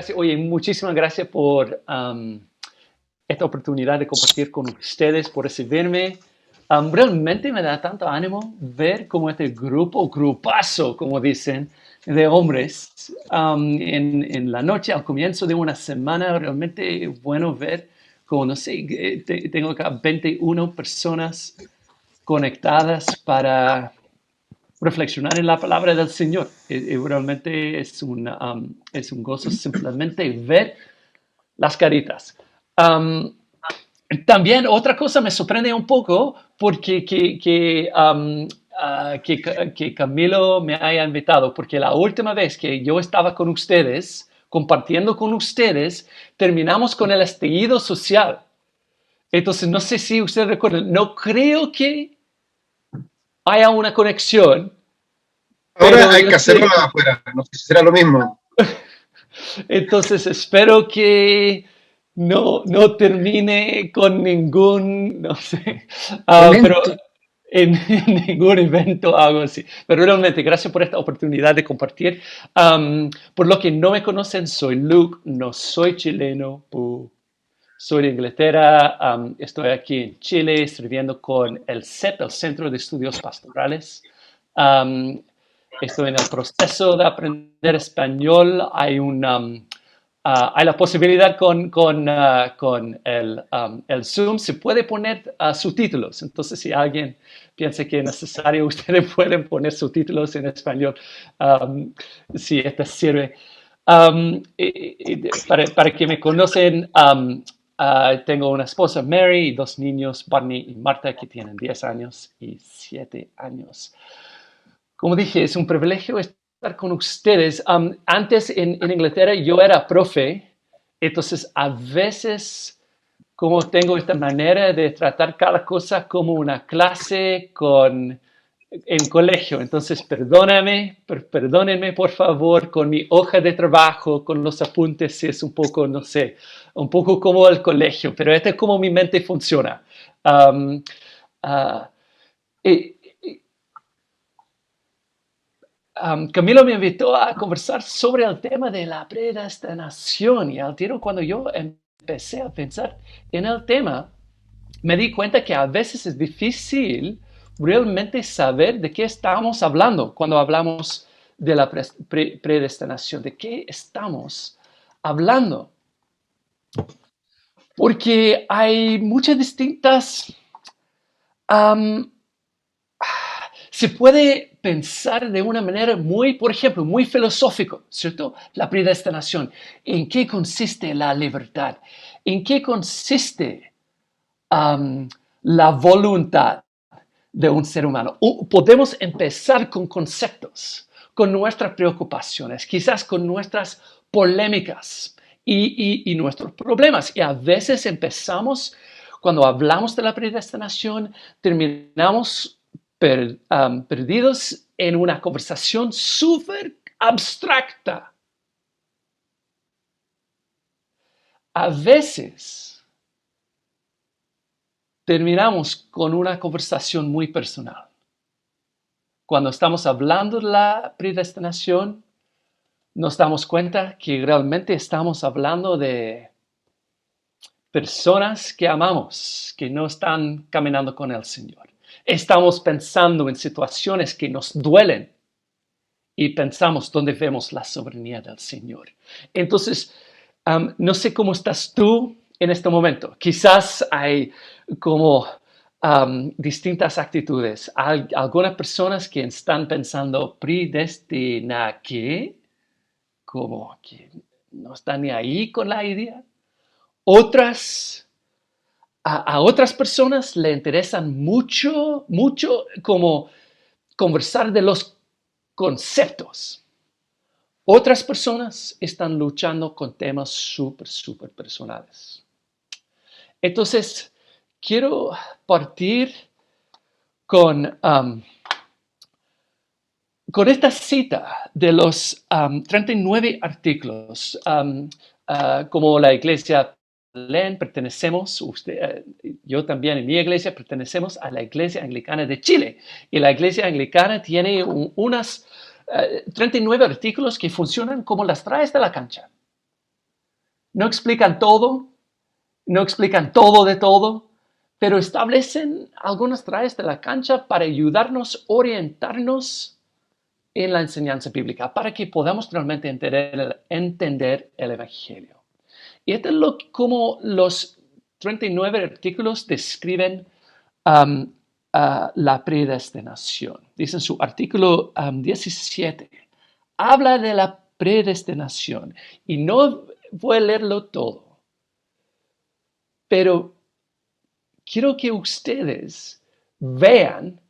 gracias. Oye, muchísimas gracias por esta oportunidad de compartir con ustedes, por recibirme. Realmente me da tanto ánimo ver cómo este grupazo, como dicen, de hombres en la noche, al comienzo de una semana, realmente bueno ver como, no sé, tengo acá 21 personas conectadas para reflexionar en la palabra del Señor. Realmente es un gozo simplemente ver las caritas. Um, También otra cosa me sorprende un poco porque que Camilo me haya invitado, porque la última vez que yo estaba con ustedes, compartiendo con ustedes, terminamos con el estallido social. Entonces, no sé si ustedes recuerdan, no creo que haya una conexión, Ahora pero hay yo que hacerlo sé. afuera, no sé si será lo mismo. Entonces espero que no termine con ningún, no sé, pero Evento. en ningún evento o algo así. Pero realmente, gracias por esta oportunidad de compartir. Por lo que no me conocen, soy Luke, no soy chileno, soy de Inglaterra, estoy aquí en Chile sirviendo con el CEP, el Centro de Estudios Pastorales. Um, Estoy en el proceso de aprender español. Hay la posibilidad con el Zoom, se puede poner subtítulos. Entonces, si alguien piensa que es necesario, ustedes pueden poner subtítulos en español, si esto sirve. Para que me conocen, tengo una esposa, Mary, y dos niños, Barney y Marta, que tienen 10 años y 7 años. Como dije, es un privilegio estar con ustedes. Antes en Inglaterra yo era profe, entonces a veces como tengo esta manera de tratar cada cosa como una clase en colegio. Entonces perdónenme por favor con mi hoja de trabajo, con los apuntes, si es un poco, no sé, un poco como el colegio, pero esta es como mi mente funciona. Um, uh, y, Camilo me invitó a conversar sobre el tema de la predestinación y al tiro cuando yo empecé a pensar en el tema, me di cuenta que a veces es difícil realmente saber de qué estamos hablando cuando hablamos de la predestinación, de qué estamos hablando. Porque hay muchas distintas um, se puede pensar de una manera muy, por ejemplo, muy filosófico, ¿cierto? La predestinación. ¿En qué consiste la libertad? ¿En qué consiste um, la voluntad de un ser humano? Podemos empezar con conceptos, con nuestras preocupaciones, quizás con nuestras polémicas y nuestros problemas. Y a veces empezamos, cuando hablamos de la predestinación, terminamos perdidos en una conversación súper abstracta. A veces terminamos con una conversación muy personal. Cuando estamos hablando de la predestinación, nos damos cuenta que realmente estamos hablando de personas que amamos, que no están caminando con el Señor. Estamos pensando en situaciones que nos duelen y pensamos dónde vemos la soberanía del Señor. Entonces, no sé cómo estás tú en este momento. Quizás hay como distintas actitudes. Hay algunas personas que están pensando predestina que, como que no están ni ahí con la idea. Otras, a otras personas le interesan mucho como conversar de los conceptos. Otras personas están luchando con temas súper personales. Entonces, quiero partir con, con esta cita de los 39 artículos. Como la iglesia leen, pertenecemos, yo también en mi iglesia pertenecemos a la Iglesia Anglicana de Chile. Y la Iglesia Anglicana tiene unas 39 artículos que funcionan como las traes de la cancha. No explican todo, no explican todo de todo, pero establecen algunas rayas de la cancha para ayudarnos, orientarnos en la enseñanza bíblica, para que podamos realmente entender el Evangelio. Y esto es como los 39 artículos describen la predestinación. Dice en su artículo 17, habla de la predestinación. Y no voy a leerlo todo, pero quiero que ustedes vean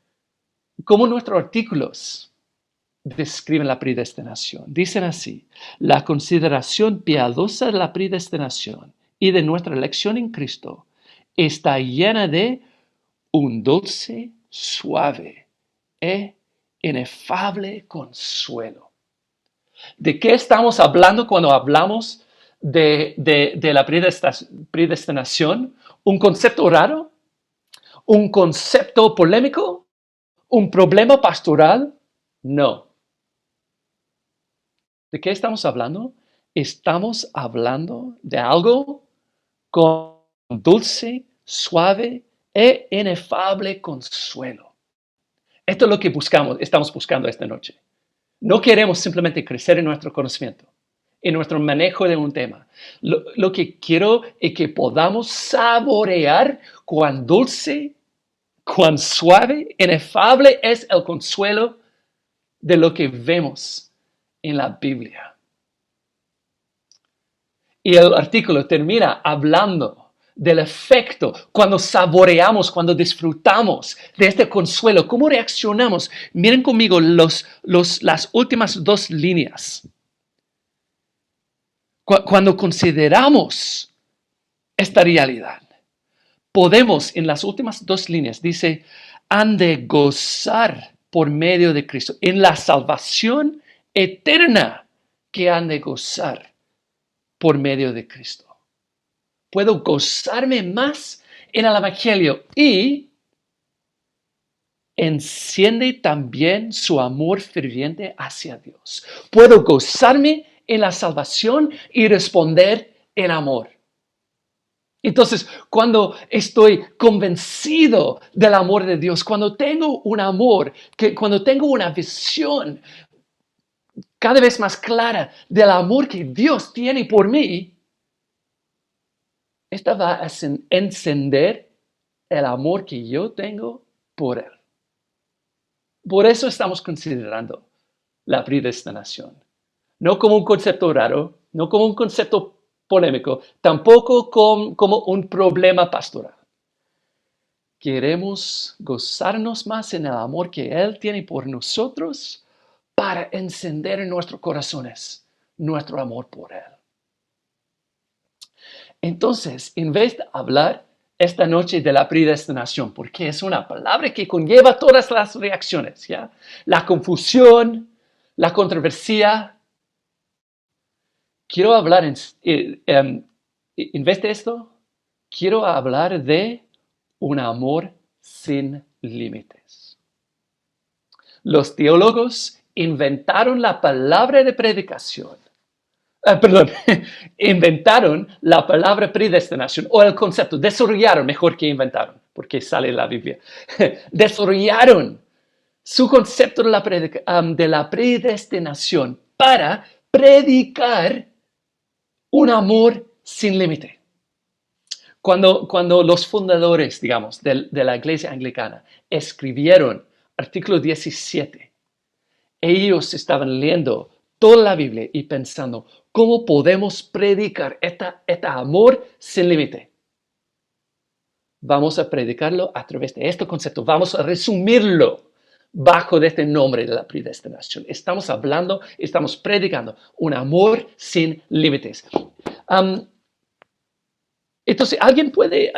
cómo nuestros artículos describen la predestinación. Dicen así: la consideración piadosa de la predestinación y de nuestra elección en Cristo está llena de un dulce, suave e inefable consuelo. ¿De qué estamos hablando cuando hablamos de la predestinación? ¿Un concepto raro? ¿Un concepto polémico? ¿Un problema pastoral? No. ¿De qué estamos hablando? Estamos hablando de algo con dulce, suave e inefable consuelo. Esto es lo que estamos buscando esta noche. No queremos simplemente crecer en nuestro conocimiento, en nuestro manejo de un tema. Lo que quiero es que podamos saborear cuán dulce, cuán suave, inefable es el consuelo de lo que vemos en la Biblia. Y el artículo termina hablando del efecto cuando saboreamos, cuando disfrutamos de este consuelo. ¿Cómo reaccionamos? Miren conmigo las últimas dos líneas. Cuando consideramos esta realidad, podemos, en las últimas dos líneas, dice, han de gozar por medio de Cristo, en la salvación eterna que han de gozar por medio de Cristo. Puedo gozarme más en el Evangelio y enciende también su amor ferviente hacia Dios. Puedo gozarme en la salvación y responder en amor. Entonces, cuando estoy convencido del amor de Dios, cuando tengo un amor, cuando tengo una visión cada vez más clara del amor que Dios tiene por mí, esta va a encender el amor que yo tengo por Él. Por eso estamos considerando la predestinación. No como un concepto raro, no como un concepto polémico, tampoco como un problema pastoral. Queremos gozarnos más en el amor que Él tiene por nosotros para encender en nuestros corazones nuestro amor por Él. Entonces, en vez de hablar esta noche de la predestinación, porque es una palabra que conlleva todas las reacciones, ¿ya? La confusión, la controversia. Quiero hablar, en vez de esto, quiero hablar de un amor sin límites. Los teólogos inventaron la palabra de predicación. Inventaron la palabra predestinación o el concepto, desarrollaron, mejor que inventaron, porque sale en la Biblia, desarrollaron su concepto de la predestinación para predicar un amor sin límite. Cuando los fundadores, digamos, de la iglesia anglicana escribieron artículo 17, ellos estaban leyendo toda la Biblia y pensando, ¿cómo podemos predicar este amor sin límite? Vamos a predicarlo a través de este concepto. Vamos a resumirlo bajo este nombre de la predestinación. Estamos predicando un amor sin límites. Entonces, alguien puede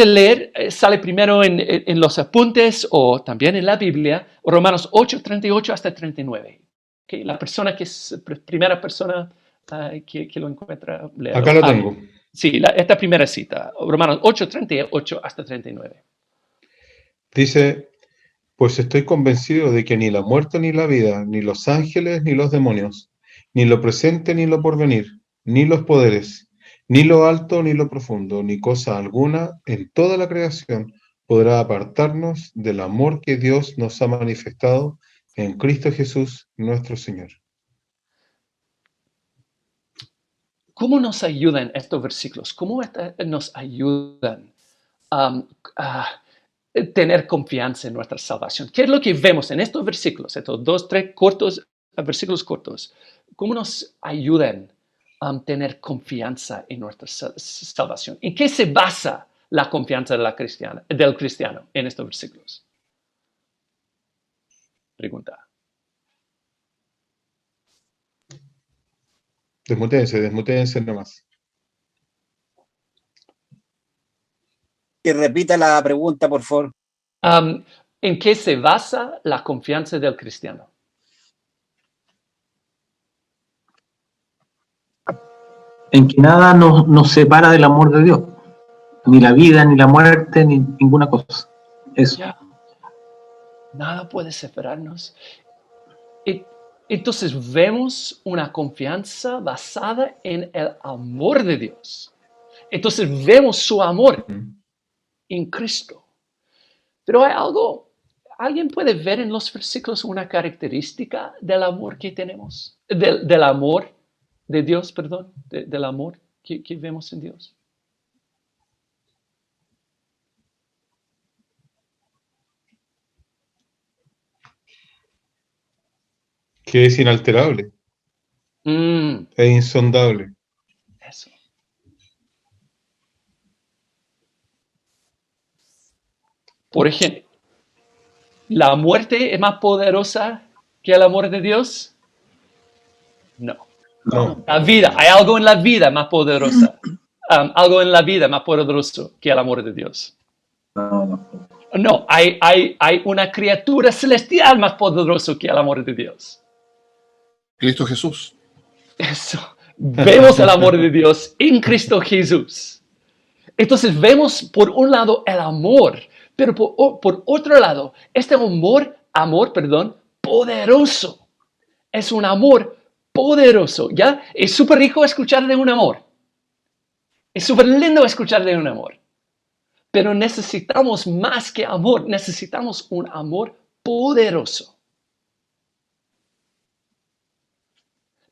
leer, sale primero en los apuntes o también en la Biblia, Romanos 8, 38 hasta 39. Okay, la persona que es primera persona que lo encuentra, léalo. Acá lo tengo. Sí, esta primera cita, Romanos 8, 38 hasta 39. Dice, pues estoy convencido de que ni la muerte ni la vida, ni los ángeles ni los demonios, ni lo presente ni lo porvenir, ni los poderes, ni lo alto ni lo profundo, ni cosa alguna en toda la creación podrá apartarnos del amor que Dios nos ha manifestado en Cristo Jesús nuestro Señor. ¿Cómo nos ayudan estos versículos? ¿Cómo nos ayudan a tener confianza en nuestra salvación? ¿Qué es lo que vemos en estos versículos, estos 2, 3 versículos cortos? ¿Cómo nos ayudan a tener confianza en nuestra salvación? ¿En qué se basa la confianza del cristiano en estos versículos? Pregunta. Desmutéense nomás. Que repita la pregunta, por favor. ¿En qué se basa la confianza del cristiano? En que nada nos separa del amor de Dios. Ni la vida, ni la muerte, ni ninguna cosa. Eso. Ya. Nada puede separarnos. Entonces vemos una confianza basada en el amor de Dios. Entonces vemos su amor en Cristo. Pero hay algo, ¿alguien puede ver en los versículos una característica del amor que tenemos? Del amor de Dios, perdón, del amor que vemos en Dios. Que es inalterable, es insondable. Eso. Por ejemplo, ¿la muerte es más poderosa que el amor de Dios? No. No, La vida, hay algo en la vida más poderosa. Algo en la vida más poderoso que el amor de Dios. No, hay una criatura celestial más poderosa que el amor de Dios. Cristo Jesús. Eso. Vemos el amor de Dios en Cristo Jesús. Entonces vemos por un lado el amor, pero por otro lado, este amor, poderoso. Es un amor poderoso, ¿ya? Es súper rico escuchar de un amor. Es súper lindo escuchar de un amor. Pero necesitamos más que amor, necesitamos un amor poderoso.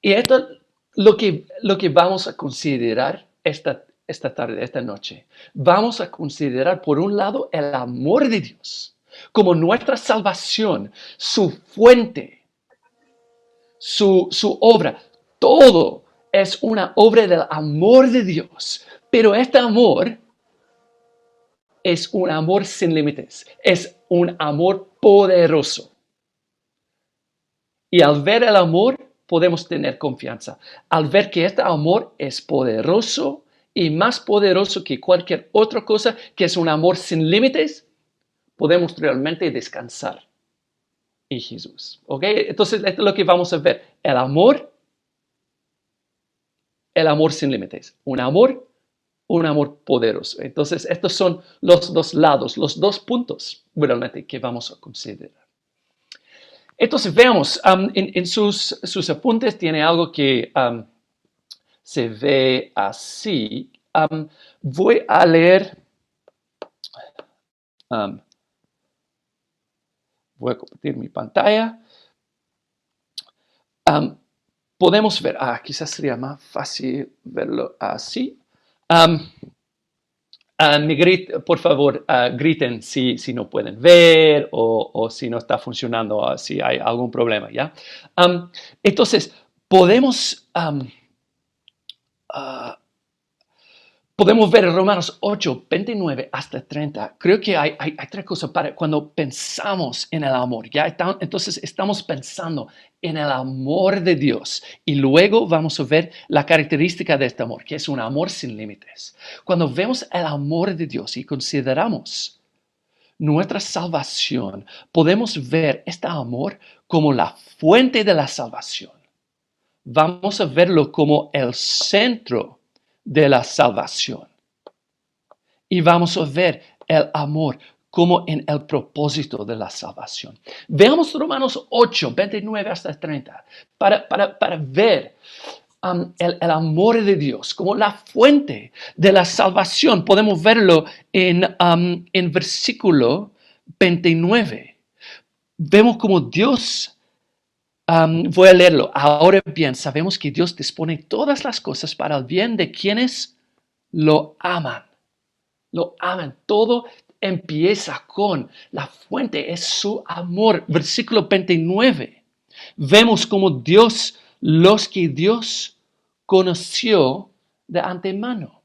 Y esto es lo que vamos a considerar esta tarde, esta noche. Vamos a considerar, por un lado, el amor de Dios como nuestra salvación, su fuente, su obra. Todo es una obra del amor de Dios. Pero este amor es un amor sin límites. Es un amor poderoso. Y al ver el amor, podemos tener confianza. Al ver que este amor es poderoso y más poderoso que cualquier otra cosa, que es un amor sin límites, podemos realmente descansar en Jesús. ¿Ok? Entonces, esto es lo que vamos a ver. El amor sin límites. Un amor poderoso. Entonces, estos son los dos lados, los dos puntos realmente que vamos a considerar. Entonces, veamos, en sus apuntes tiene algo que se ve así. Voy a leer, voy a compartir mi pantalla. Podemos ver, quizás sería más fácil verlo así. Por favor, griten si no pueden ver o si no está funcionando, si hay algún problema, ¿ya? Entonces, podemos ver Romanos 8, 29 hasta 30. Creo que hay tres cosas para cuando pensamos en el amor, ¿ya? Entonces, estamos pensando en el amor de Dios. Y luego vamos a ver la característica de este amor, que es un amor sin límites. Cuando vemos el amor de Dios y consideramos nuestra salvación, podemos ver este amor como la fuente de la salvación. Vamos a verlo como el centro de la salvación. Y vamos a ver el amor como en el propósito de la salvación. Veamos Romanos 8, 29 hasta 30, para ver el amor de Dios como la fuente de la salvación. Podemos verlo en versículo 29. Vemos como Dios, voy a leerlo. Ahora bien, sabemos que Dios dispone todas las cosas para el bien de quienes lo aman. Lo aman. Todo empieza con la fuente, es su amor. Versículo 29. Vemos como Dios, los que Dios conoció de antemano.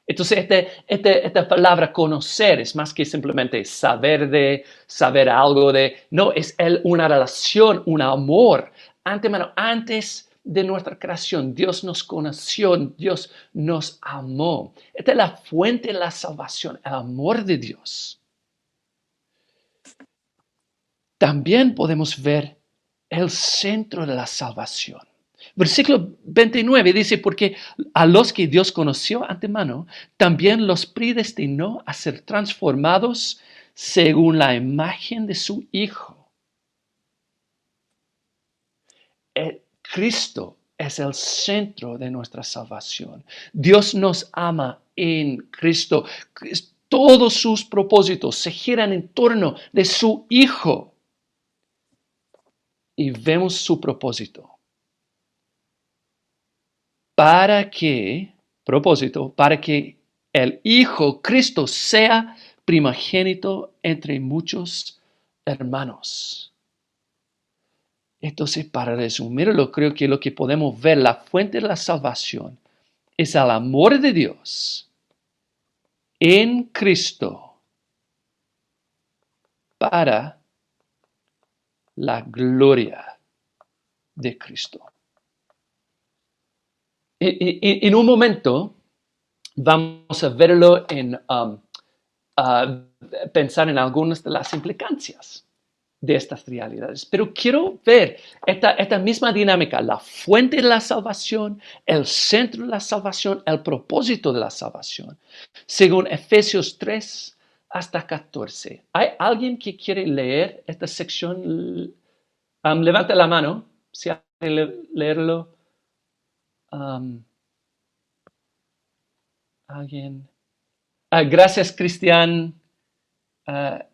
Entonces, esta palabra conocer es más que simplemente saber algo de, no, es una relación, un amor. Antemano, antes de nuestra creación, Dios nos conoció, Dios nos amó. Esta es la fuente de la salvación, el amor de Dios. También podemos ver el centro de la salvación. Versículo 29 dice, porque a los que Dios conoció antemano, también los predestinó a ser transformados según la imagen de su Hijo. Cristo es el centro de nuestra salvación. Dios nos ama en Cristo. Todos sus propósitos se giran en torno de su Hijo. Y vemos su propósito. Para que el Hijo Cristo sea primogénito entre muchos hermanos. Entonces, para resumirlo, creo que lo que podemos ver, la fuente de la salvación, es el amor de Dios en Cristo para la gloria de Cristo. En un momento vamos a verlo pensar en algunas de las implicancias de estas realidades. Pero quiero ver esta misma dinámica, la fuente de la salvación, el centro de la salvación, el propósito de la salvación, según Efesios 3 hasta 14. ¿Hay alguien que quiere leer esta sección? Levanta la mano si hay que leerlo. ¿Alguien? Gracias, Cristian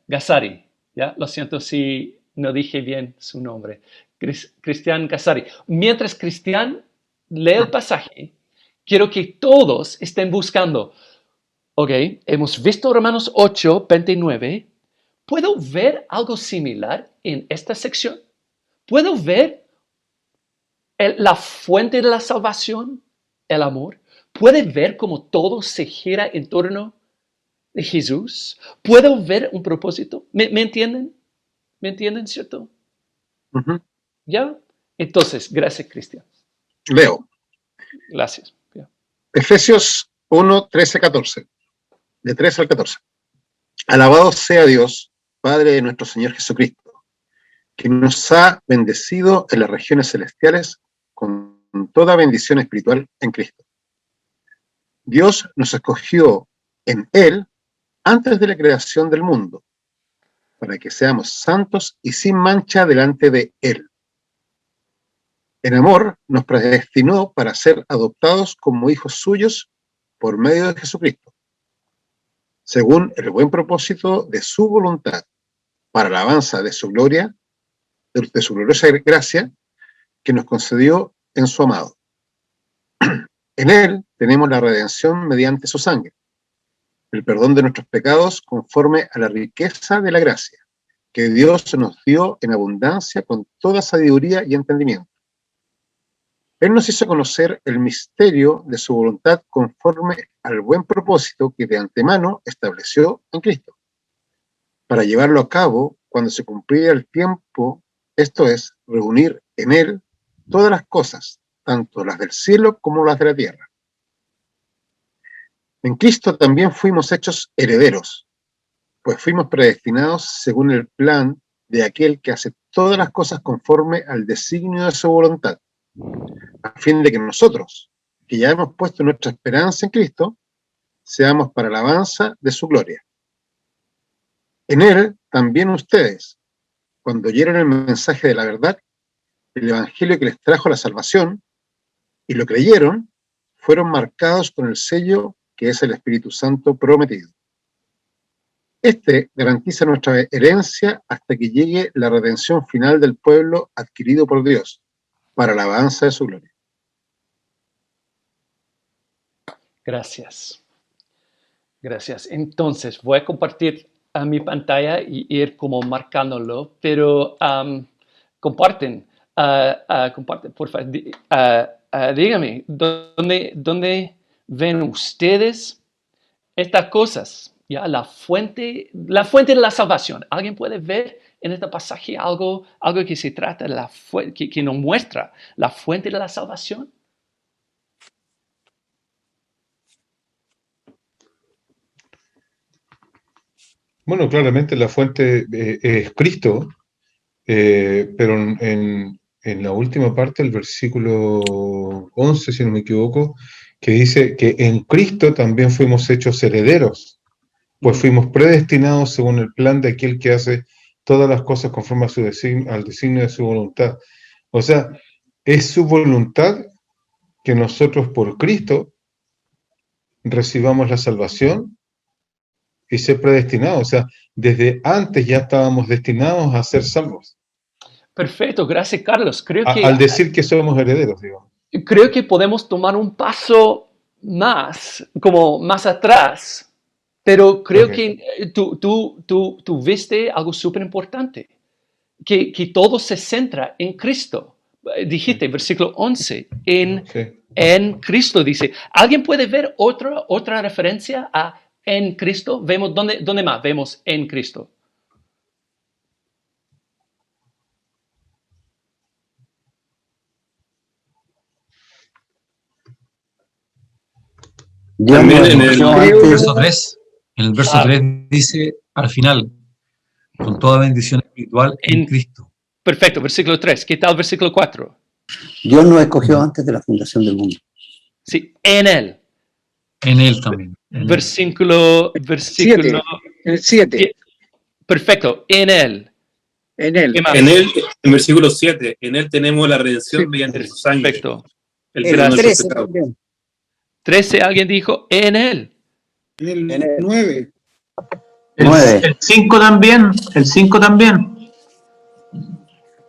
Gassari. ¿Ya? Lo siento si no dije bien su nombre. Cristian Gassari. Mientras Cristian lee el pasaje, quiero que todos estén buscando. Ok, hemos visto Romanos 8, 29. ¿Puedo ver algo similar en esta sección? ¿Puedo ver la fuente de la salvación, el amor? ¿Puede ver cómo todo se gira en torno de Jesús? ¿Puedo ver un propósito? ¿Me entienden? ¿Me entienden, cierto? ¿Ya? Entonces, gracias, Cristian. Leo. Gracias. Ya. Efesios 1, 13, 14. De 13 al 14. Alabado sea Dios, Padre de nuestro Señor Jesucristo, que nos ha bendecido en las regiones celestiales con toda bendición espiritual en Cristo. Dios nos escogió en Él antes de la creación del mundo, para que seamos santos y sin mancha delante de Él. En amor nos predestinó para ser adoptados como hijos suyos por medio de Jesucristo, según el buen propósito de su voluntad, para la alabanza de su gloria, de su gloriosa gracia, que nos concedió en su amado. En Él tenemos la redención mediante su sangre, el perdón de nuestros pecados conforme a la riqueza de la gracia, que Dios nos dio en abundancia con toda sabiduría y entendimiento. Él nos hizo conocer el misterio de su voluntad conforme al buen propósito que de antemano estableció en Cristo, para llevarlo a cabo cuando se cumpliera el tiempo, esto es, reunir en Él todas las cosas, tanto las del cielo como las de la tierra. En Cristo también fuimos hechos herederos, pues fuimos predestinados según el plan de aquel que hace todas las cosas conforme al designio de su voluntad, a fin de que nosotros, que ya hemos puesto nuestra esperanza en Cristo, seamos para alabanza de su gloria. En él también ustedes, cuando oyeron el mensaje de la verdad, el evangelio que les trajo la salvación, y lo creyeron, fueron marcados con el sello que es el Espíritu Santo prometido. Este garantiza nuestra herencia hasta que llegue la redención final del pueblo adquirido por Dios, para la alabanza de su gloria. Gracias. Gracias. Entonces, voy a compartir a mi pantalla y ir como marcándolo, pero comparten, por favor. Dígame, ¿dónde ven ustedes estas cosas? ¿Ya? La fuente de la salvación. ¿Alguien puede ver en este pasaje algo que se trata de la fuente, que nos muestra la fuente de la salvación? Bueno, claramente la fuente es Cristo, pero en la última parte del versículo 11, si no me equivoco, que dice que en Cristo también fuimos hechos herederos, pues fuimos predestinados según el plan de aquel que hace todas las cosas conforme a al designio de su voluntad. O sea, es su voluntad que nosotros por Cristo recibamos la salvación y ser predestinados. O sea, desde antes ya estábamos destinados a ser salvos. Perfecto, gracias Carlos. Al decir que somos herederos, digo. Creo que podemos tomar un paso más, como más atrás, pero creo que tú viste algo súper importante, que todo se centra en Cristo. Dijiste, versículo 11, en Cristo dice. ¿Alguien puede ver otra referencia a en Cristo? Vemos, ¿dónde más vemos en Cristo? También en el verso 3. En el verso 3 dice, al final, con toda bendición espiritual en Cristo. Perfecto, versículo 3. ¿Qué tal versículo 4? Dios nos escogió antes de la fundación del mundo. Sí, en Él. En Él también. Versículo 7. Perfecto, en Él. En Él. En Él, en versículo 7, en Él tenemos la redención mediante su sangre. Perfecto. El El perdón de 13 nuestros pecados. también. 13, alguien dijo, en Él. En el 9. El 5 también, el 5 también.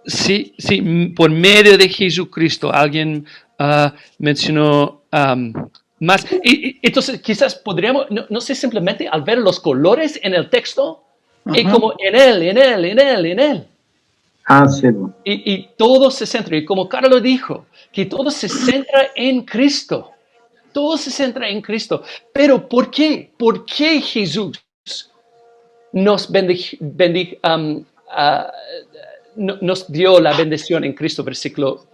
Sí, por medio de Jesucristo. Alguien mencionó más. Entonces, quizás podríamos, no sé, simplemente al ver los colores en el texto, y como en Él. Ah, sí. Y todo se centra, y como Carlos dijo, que todo se centra en Cristo. Todo se centra en Cristo. Pero ¿por qué? ¿Por qué Jesús nos nos dio la bendición en Cristo, versículo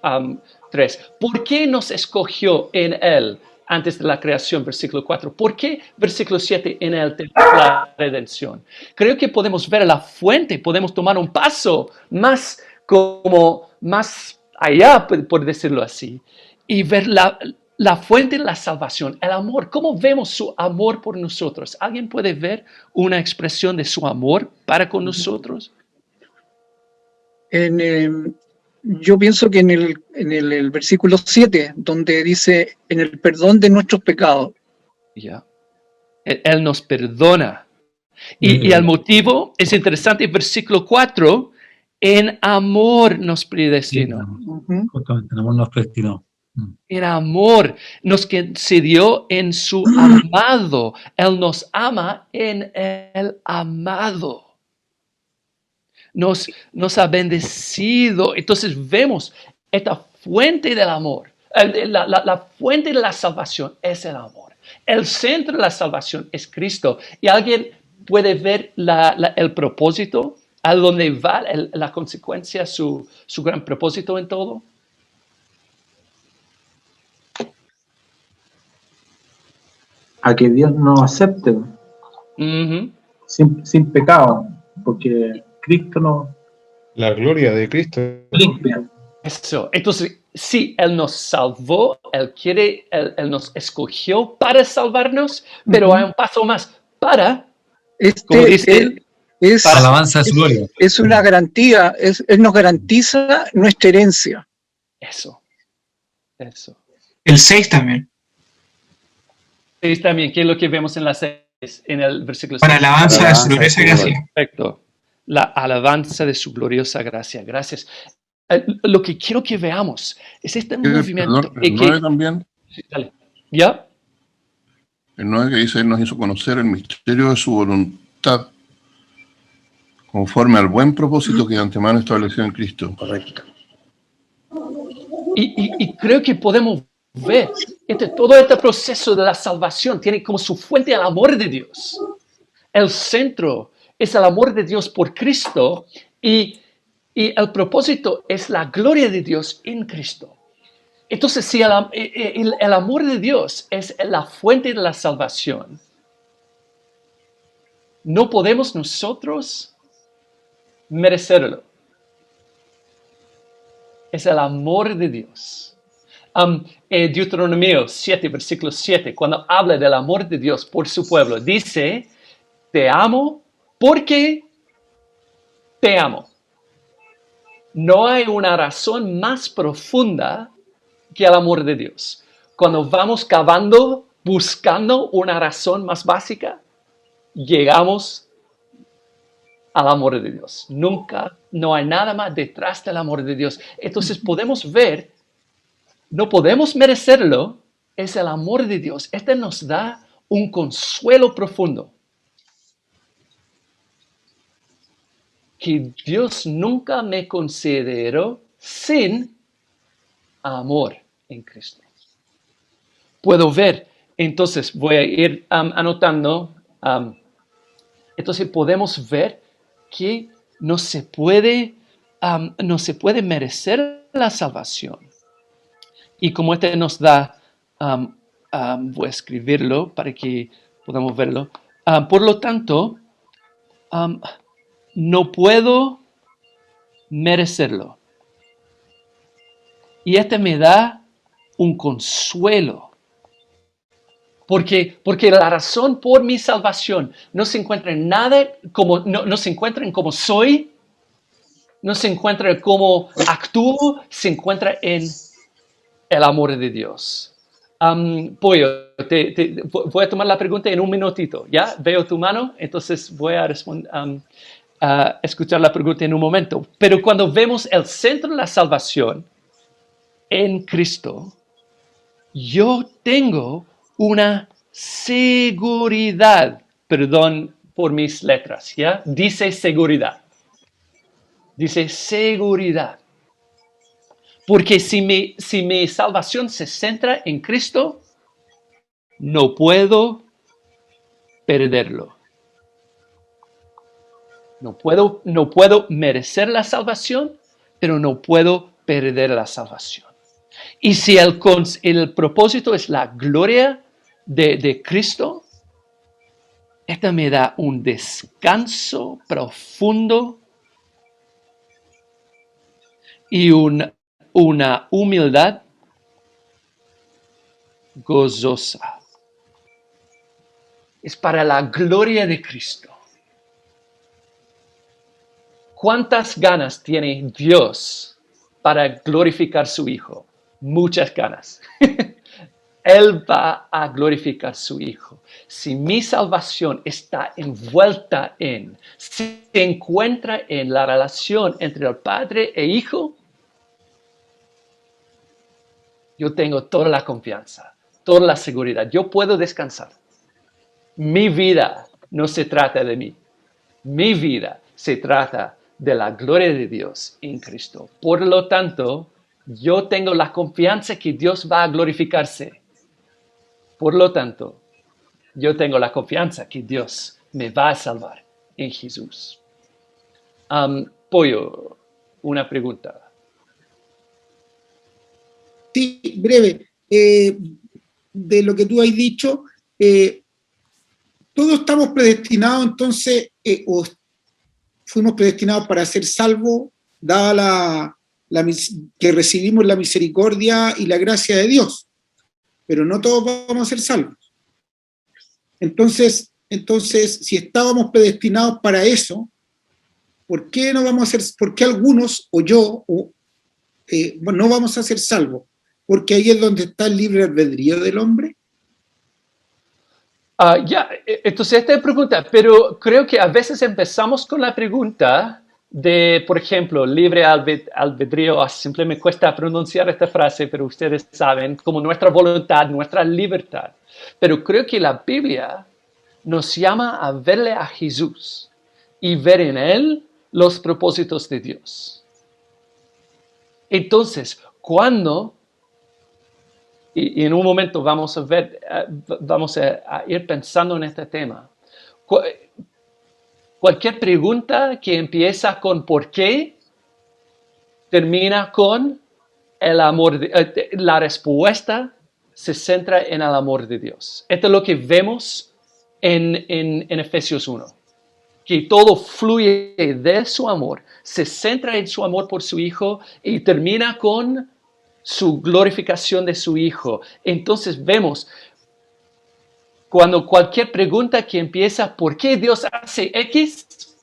3? ¿Por qué nos escogió en Él antes de la creación, versículo 4? ¿Por qué, versículo 7, en Él tenemos la redención? Creo que podemos ver la fuente, podemos tomar un paso más allá, por decirlo así, y ver la fuente de la salvación, el amor. ¿Cómo vemos su amor por nosotros? ¿Alguien puede ver una expresión de su amor para con nosotros? Yo pienso que en el versículo 7, donde dice, en el perdón de nuestros pecados. Ya. Él nos perdona. Y el motivo es interesante, versículo 4, en amor nos predestinó. Justamente, en amor nos predestinó. En amor nos concedió en su amado. Él nos ama en el amado. Nos ha bendecido. Entonces vemos esta fuente del amor. La fuente de la salvación es el amor. El centro de la salvación es Cristo. ¿Y alguien puede ver el propósito? ¿A dónde va la consecuencia, su gran propósito en todo? A que Dios nos acepte sin pecado, porque Cristo nos La gloria de Cristo. limpia. Eso. Entonces, sí, Él nos salvó, Él nos escogió para salvarnos, pero hay un paso más para, como dice, Es, Alabanza de su gloria. es una garantía, Él nos garantiza nuestra herencia. Eso. El 6 también. Es también, ¿qué es lo que vemos en la 6, en el versículo 6? Para alabanza de su gloriosa gracia. Perfecto. La alabanza de su gloriosa gracia. Gracias. Lo que quiero que veamos es este movimiento. Perdón, el 9 también. Sí, dale. ¿Ya? El 9 que dice, Él nos hizo conocer el misterio de su voluntad, conforme al buen propósito que de antemano estableció en Cristo. Correcto. Y creo que podemos ver todo este proceso de la salvación tiene como su fuente el amor de Dios. El centro es el amor de Dios por Cristo y el propósito es la gloria de Dios en Cristo. Entonces, si el amor de Dios es la fuente de la salvación, no podemos nosotros merecerlo. Es el amor de Dios. Deuteronomio 7, versículo 7, cuando habla del amor de Dios por su pueblo, dice, te amo porque te amo. No hay una razón más profunda que el amor de Dios. Cuando vamos cavando, buscando una razón más básica, llegamos al amor de Dios. Nunca, no hay nada más detrás del amor de Dios. Entonces podemos ver, no podemos merecerlo, es el amor de Dios. Este nos da un consuelo profundo. Que Dios nunca me consideró sin amor en Cristo. Puedo ver, entonces voy a ir anotando, entonces podemos ver que no se puede merecer la salvación. Y como este nos da, voy a escribirlo para que podamos verlo. Por lo tanto, no puedo merecerlo. Y este me da un consuelo. Porque la razón por mi salvación no se encuentra en nada, no se encuentra en cómo soy, no se encuentra en cómo actúo, se encuentra en el amor de Dios. Pollo, voy a tomar la pregunta en un minutito, ¿ya? Veo tu mano, entonces voy a responder, escuchar la pregunta en un momento. Pero cuando vemos el centro de la salvación en Cristo, yo tengo una seguridad, perdón por mis letras, ¿ya? Dice seguridad. Dice seguridad. Porque si mi salvación se centra en Cristo, no puedo perderlo. No puedo merecer la salvación, pero no puedo perder la salvación. Y si el propósito es la gloria de Cristo, esta me da un descanso profundo y una humildad gozosa. Es para la gloria de Cristo. ¿Cuántas ganas tiene Dios para glorificar a su Hijo? Muchas ganas. Él va a glorificar a su Hijo. Si mi salvación está envuelta si se encuentra en la relación entre el Padre e Hijo, yo tengo toda la confianza, toda la seguridad. Yo puedo descansar. Mi vida no se trata de mí. Mi vida se trata de la gloria de Dios en Cristo. Por lo tanto, yo tengo la confianza que Dios va a glorificarse. Por lo tanto, yo tengo la confianza que Dios me va a salvar en Jesús. Pollo, una pregunta. Sí, breve. De lo que tú has dicho, todos estamos predestinados, entonces, o fuimos predestinados para ser salvos, dada que recibimos la misericordia y la gracia de Dios, pero no todos vamos a ser salvos. Entonces, si estábamos predestinados para eso, ¿por qué no vamos a ser, por qué algunos o yo no vamos a ser salvos? Porque ahí es donde está el libre albedrío del hombre. Entonces esta pregunta, pero creo que a veces empezamos con la pregunta de, por ejemplo, libre albedrío, siempre me cuesta pronunciar esta frase, pero ustedes saben, como nuestra voluntad, nuestra libertad. Pero creo que la Biblia nos llama a verle a Jesús y ver en Él los propósitos de Dios. Entonces, cuando, y en un momento vamos a ver, vamos a ir pensando en este tema, cualquier pregunta que empieza con ¿por qué? Termina con el amor, la respuesta se centra en el amor de Dios. Esto es lo que vemos en Efesios 1. Que todo fluye de su amor, se centra en su amor por su Hijo y termina con su glorificación de su Hijo. Entonces vemos, cuando cualquier pregunta que empieza ¿por qué Dios hace X?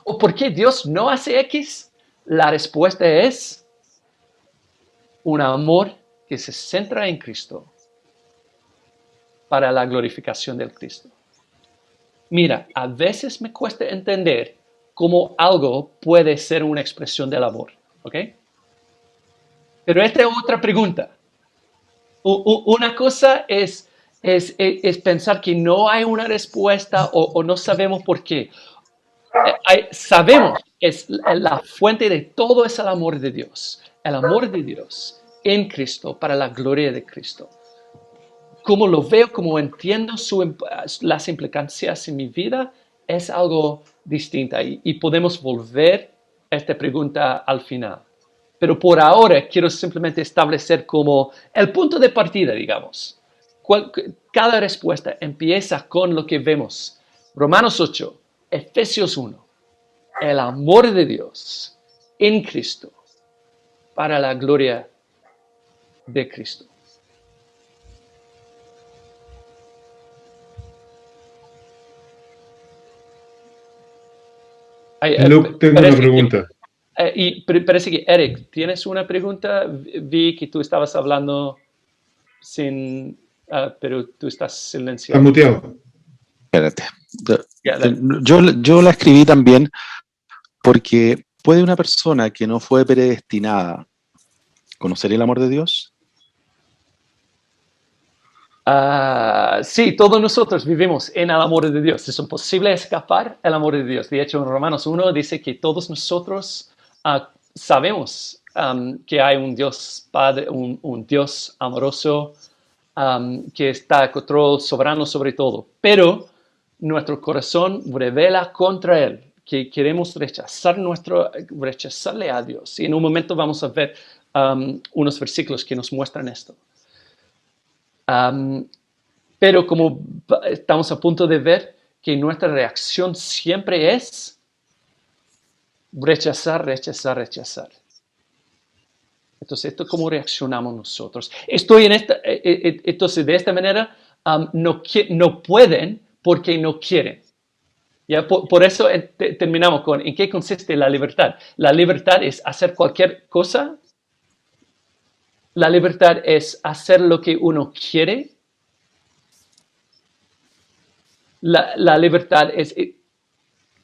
¿O por qué Dios no hace X? La respuesta es un amor que se centra en Cristo para la glorificación del Cristo. Mira, a veces me cuesta entender cómo algo puede ser una expresión del amor, ¿ok? Pero esta es otra pregunta. Una cosa es pensar que no hay una respuesta o no sabemos por qué. Sabemos que la fuente de todo es el amor de Dios. El amor de Dios en Cristo para la gloria de Cristo. Como lo veo, como entiendo las implicancias en mi vida, es algo distinto. Y podemos volver a esta pregunta al final. Pero por ahora quiero simplemente establecer como el punto de partida, digamos. Cada respuesta empieza con lo que vemos. Romanos 8, Efesios 1. El amor de Dios en Cristo para la gloria de Cristo. Luke, tengo una pregunta. Parece que, Eric, ¿tienes una pregunta? Vi que tú estabas hablando pero tú estás silenciado. Estás muteado. Espérate. Yo la escribí también porque ¿puede una persona que no fue predestinada conocer el amor de Dios? Sí, todos nosotros vivimos en el amor de Dios. Es imposible escapar del amor de Dios. De hecho, en Romanos 1 dice que todos nosotros sabemos que hay un Dios Padre, un Dios amoroso que está a control soberano sobre todo. Pero nuestro corazón revela contra Él, que queremos rechazarle a Dios. Y en un momento vamos a ver unos versículos que nos muestran esto. Pero como estamos a punto de ver que nuestra reacción siempre es rechazar. Entonces, esto es cómo reaccionamos nosotros. Entonces, de esta manera, no pueden porque no quieren. ¿Ya? Por eso terminamos con ¿en qué consiste la libertad? La libertad es hacer cualquier cosa. La libertad es hacer lo que uno quiere. La libertad es...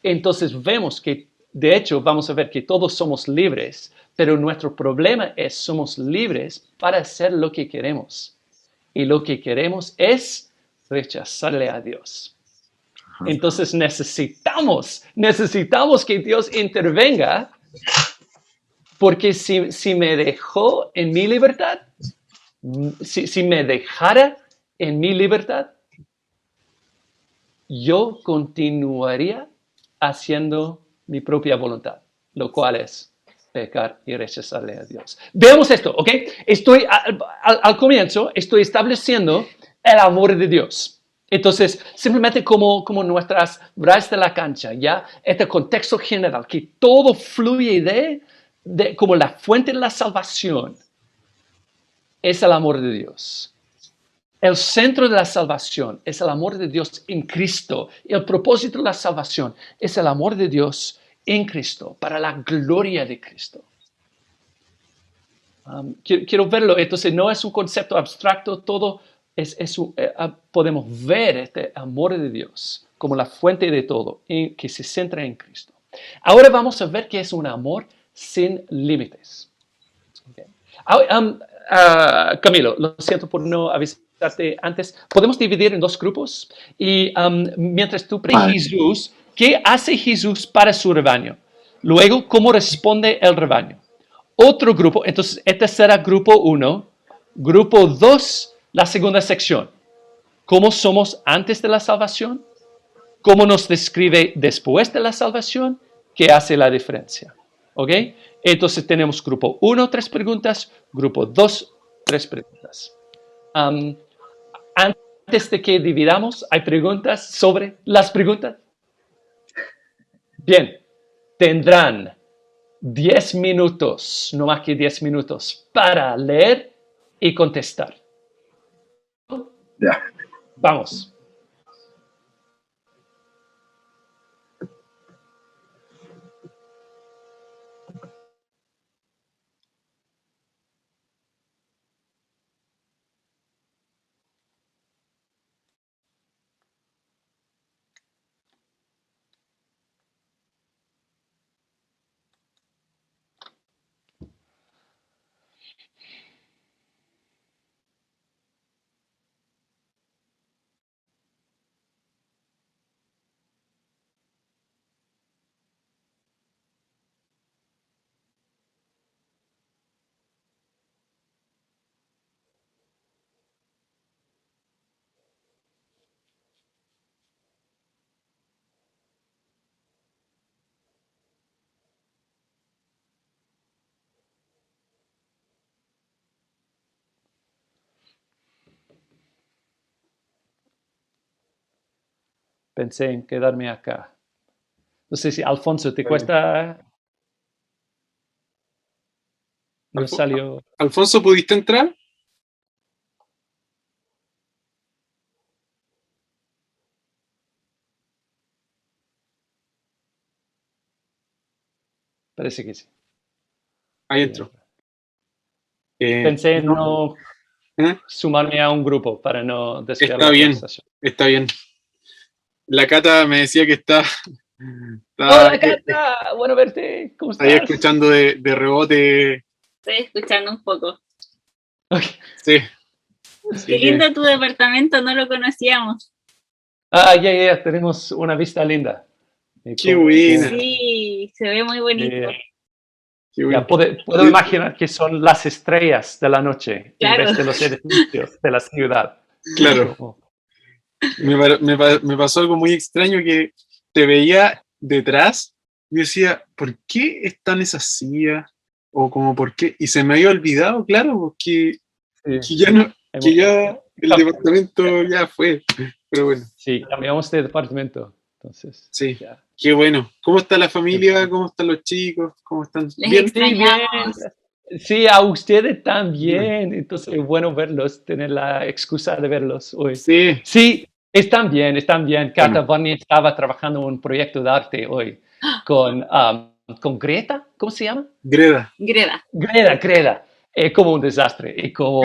Entonces vemos que, de hecho, vamos a ver que todos somos libres, pero nuestro problema es somos libres para hacer lo que queremos. Y lo que queremos es rechazarle a Dios. Entonces necesitamos que Dios intervenga. Porque si me dejó en mi libertad, si me dejara en mi libertad, yo continuaría haciendo mi propia voluntad, lo cual es pecar y rechazarle a Dios. Veamos esto, ¿ok? Al comienzo, estoy estableciendo el amor de Dios. Entonces, simplemente como nuestras rayas de la cancha, ¿ya? Este contexto general, que todo fluye como la fuente de la salvación es el amor de Dios. El centro de la salvación es el amor de Dios en Cristo. El propósito de la salvación es el amor de Dios en Cristo, para la gloria de Cristo. Quiero verlo, entonces no es un concepto abstracto, todo podemos ver este amor de Dios como la fuente de todo, que se centra en Cristo. Ahora vamos a ver qué es un amor sin límites. Okay. Camilo, lo siento por no avisarte antes. Podemos dividir en dos grupos y mientras tú Jesús, ¿qué hace Jesús para su rebaño? Luego, ¿cómo responde el rebaño? Otro grupo, entonces este será grupo 1. Grupo 2, la segunda sección. ¿Cómo somos antes de la salvación? ¿Cómo nos describe después de la salvación? ¿Qué hace la diferencia? ¿Ok? Entonces tenemos grupo 1, 3 preguntas. Grupo 2, 3 preguntas. Antes de que dividamos, ¿hay preguntas sobre las preguntas? Bien, tendrán 10 minutos, no más que 10 minutos, para leer y contestar. Ya. Vamos. Pensé en quedarme acá. No sé si, Alfonso, ¿te cuesta? No salió. Alfonso, ¿pudiste entrar? Parece que sí. Ahí entró. Pensé en no sumarme a un grupo para no desviar la conversación. Está bien. La Cata me decía que está ¡Hola, Cata! Bueno verte. ¿Cómo estás? Ahí escuchando de rebote. Estoy escuchando un poco. Okay. Sí. Qué lindo tu departamento, no lo conocíamos. Ya, tenemos una vista linda. Qué buena. Sí, se ve muy bonito. Ya puedo imaginar que son las estrellas de la noche en vez de los edificios de la ciudad. Claro. Me pasó algo muy extraño que te veía detrás y decía, ¿por qué están esas sillas? O como, ¿por qué? Y se me había olvidado, claro, porque ya el departamento ya fue. Pero bueno. Sí, cambiamos de departamento. Entonces, sí, ya. Qué bueno. ¿Cómo está la familia? ¿Cómo están los chicos? ¿Cómo están? ¿Bien? Sí, bien. Sí, a ustedes también. Entonces, es bueno verlos, tener la excusa de verlos hoy. Sí, están bien, están bien. Cata Barney estaba trabajando en un proyecto de arte hoy con Greta, ¿cómo se llama? Greta. Es como un desastre. Y como...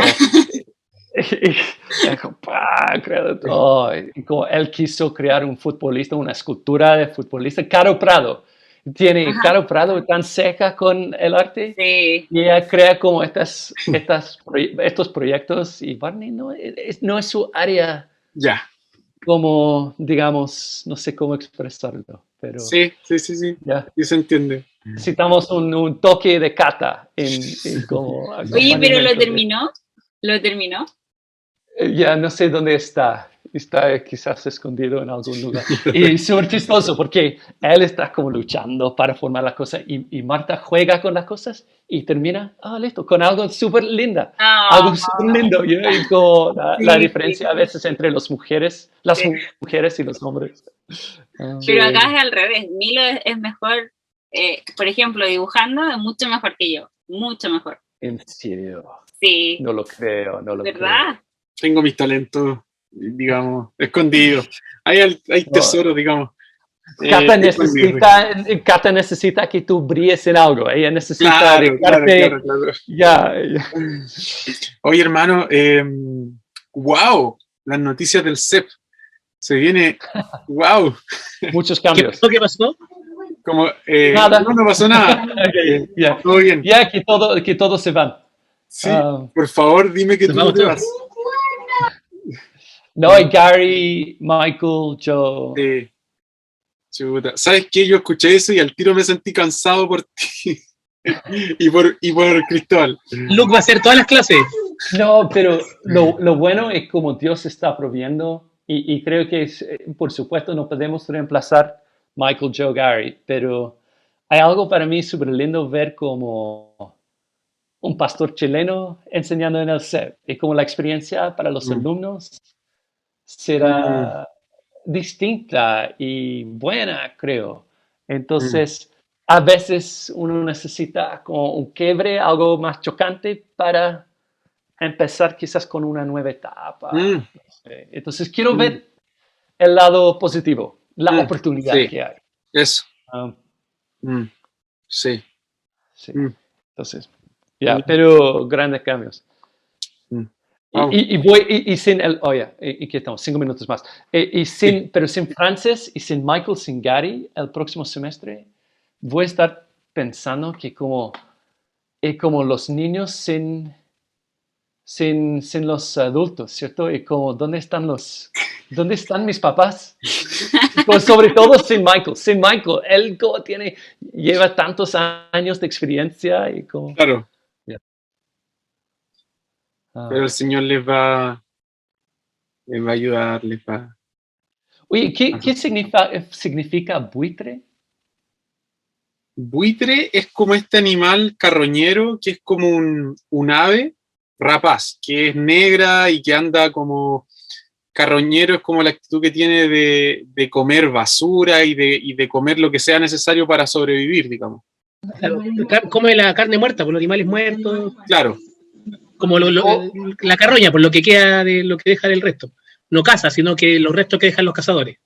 como él quiso crear un futbolista, una escultura de futbolista, Caro Prado. Caro Prado tan seca con el arte y ella crea como estos proyectos y Barney no es su área. Ya. Como, digamos, no sé cómo expresarlo, pero... Sí. Ya. Sí se entiende. Necesitamos un toque de Cata como... Oye, pero ¿lo terminó? ¿Lo terminó? Ya no sé dónde está. Está quizás escondido en algún lugar. Y es súper chistoso porque él está como luchando para formar la cosa y Marta juega con las cosas y termina, listo, con algo súper linda. Algo súper lindo. Y como la diferencia a veces entre las mujeres y los hombres. Pero acá es al revés. Milo es mejor, por ejemplo, dibujando, es mucho mejor que yo. Mucho mejor. ¿En serio? Sí. No lo creo, no lo ¿verdad? creo. Tengo mis talentos, digamos, escondidos. Hay tesoros, digamos. Cata necesita que tú brilles en algo. Ella necesita Claro. Ya. Oye, hermano, wow, las noticias del CEP. Se viene, wow. Muchos cambios. ¿Qué pasó? Como, Nada. No pasó nada. Ya, Todo bien. Ya que todos se van. Sí, por favor, dime que tú no te vas. No, hay Gary, Michael, Joe. Sí. Chuta. ¿Sabes qué? Yo escuché eso y al tiro me sentí cansado por ti y por Cristóbal. Luke va a hacer todas las clases. No, pero lo bueno es como Dios está proviendo y creo que por supuesto no podemos reemplazar Michael, Joe, Gary, pero hay algo para mí súper lindo ver como un pastor chileno enseñando en el CEP y como la experiencia para los alumnos será distinta y buena, creo. Entonces, a veces uno necesita como un quiebre, algo más chocante para empezar quizás con una nueva etapa. No sé. Entonces, quiero ver el lado positivo, la oportunidad que hay. Eso. Sí. Entonces, pero grandes cambios. Y sin el, y que estamos 5 minutos más. Pero sin Frances y sin Michael, sin Gary, el próximo semestre voy a estar pensando que como los niños sin los adultos, ¿cierto? Y como ¿dónde están mis papás? Pues sobre todo sin Michael. Sin Michael, él como lleva tantos años de experiencia y como. Claro. Pero el Señor les va a ayudar, les va. Oye, ¿qué significa buitre? Buitre es como este animal carroñero que es como un ave rapaz, que es negra y que anda como carroñero, es como la actitud que tiene de comer basura y de comer lo que sea necesario para sobrevivir, digamos. Come la carne muerta, por los animales muertos. Claro. Como la carroña, por lo que queda de lo que deja del resto. No caza, sino que los restos que dejan los cazadores.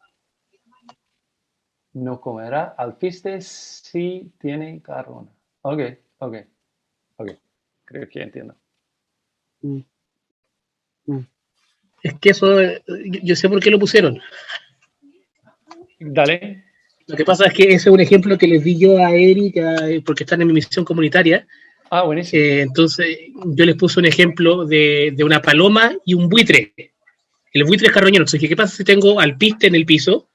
No comerá alpistes si tiene carroña. Ok. Creo que entiendo. Es que eso, yo sé por qué lo pusieron. Dale. Lo que pasa es que ese es un ejemplo que les di yo a Eric, porque están en mi misión comunitaria. Buenísimo. Entonces, yo les puse un ejemplo de una paloma y un buitre. El buitre es carroñero. Entonces, ¿qué pasa si tengo alpiste en el piso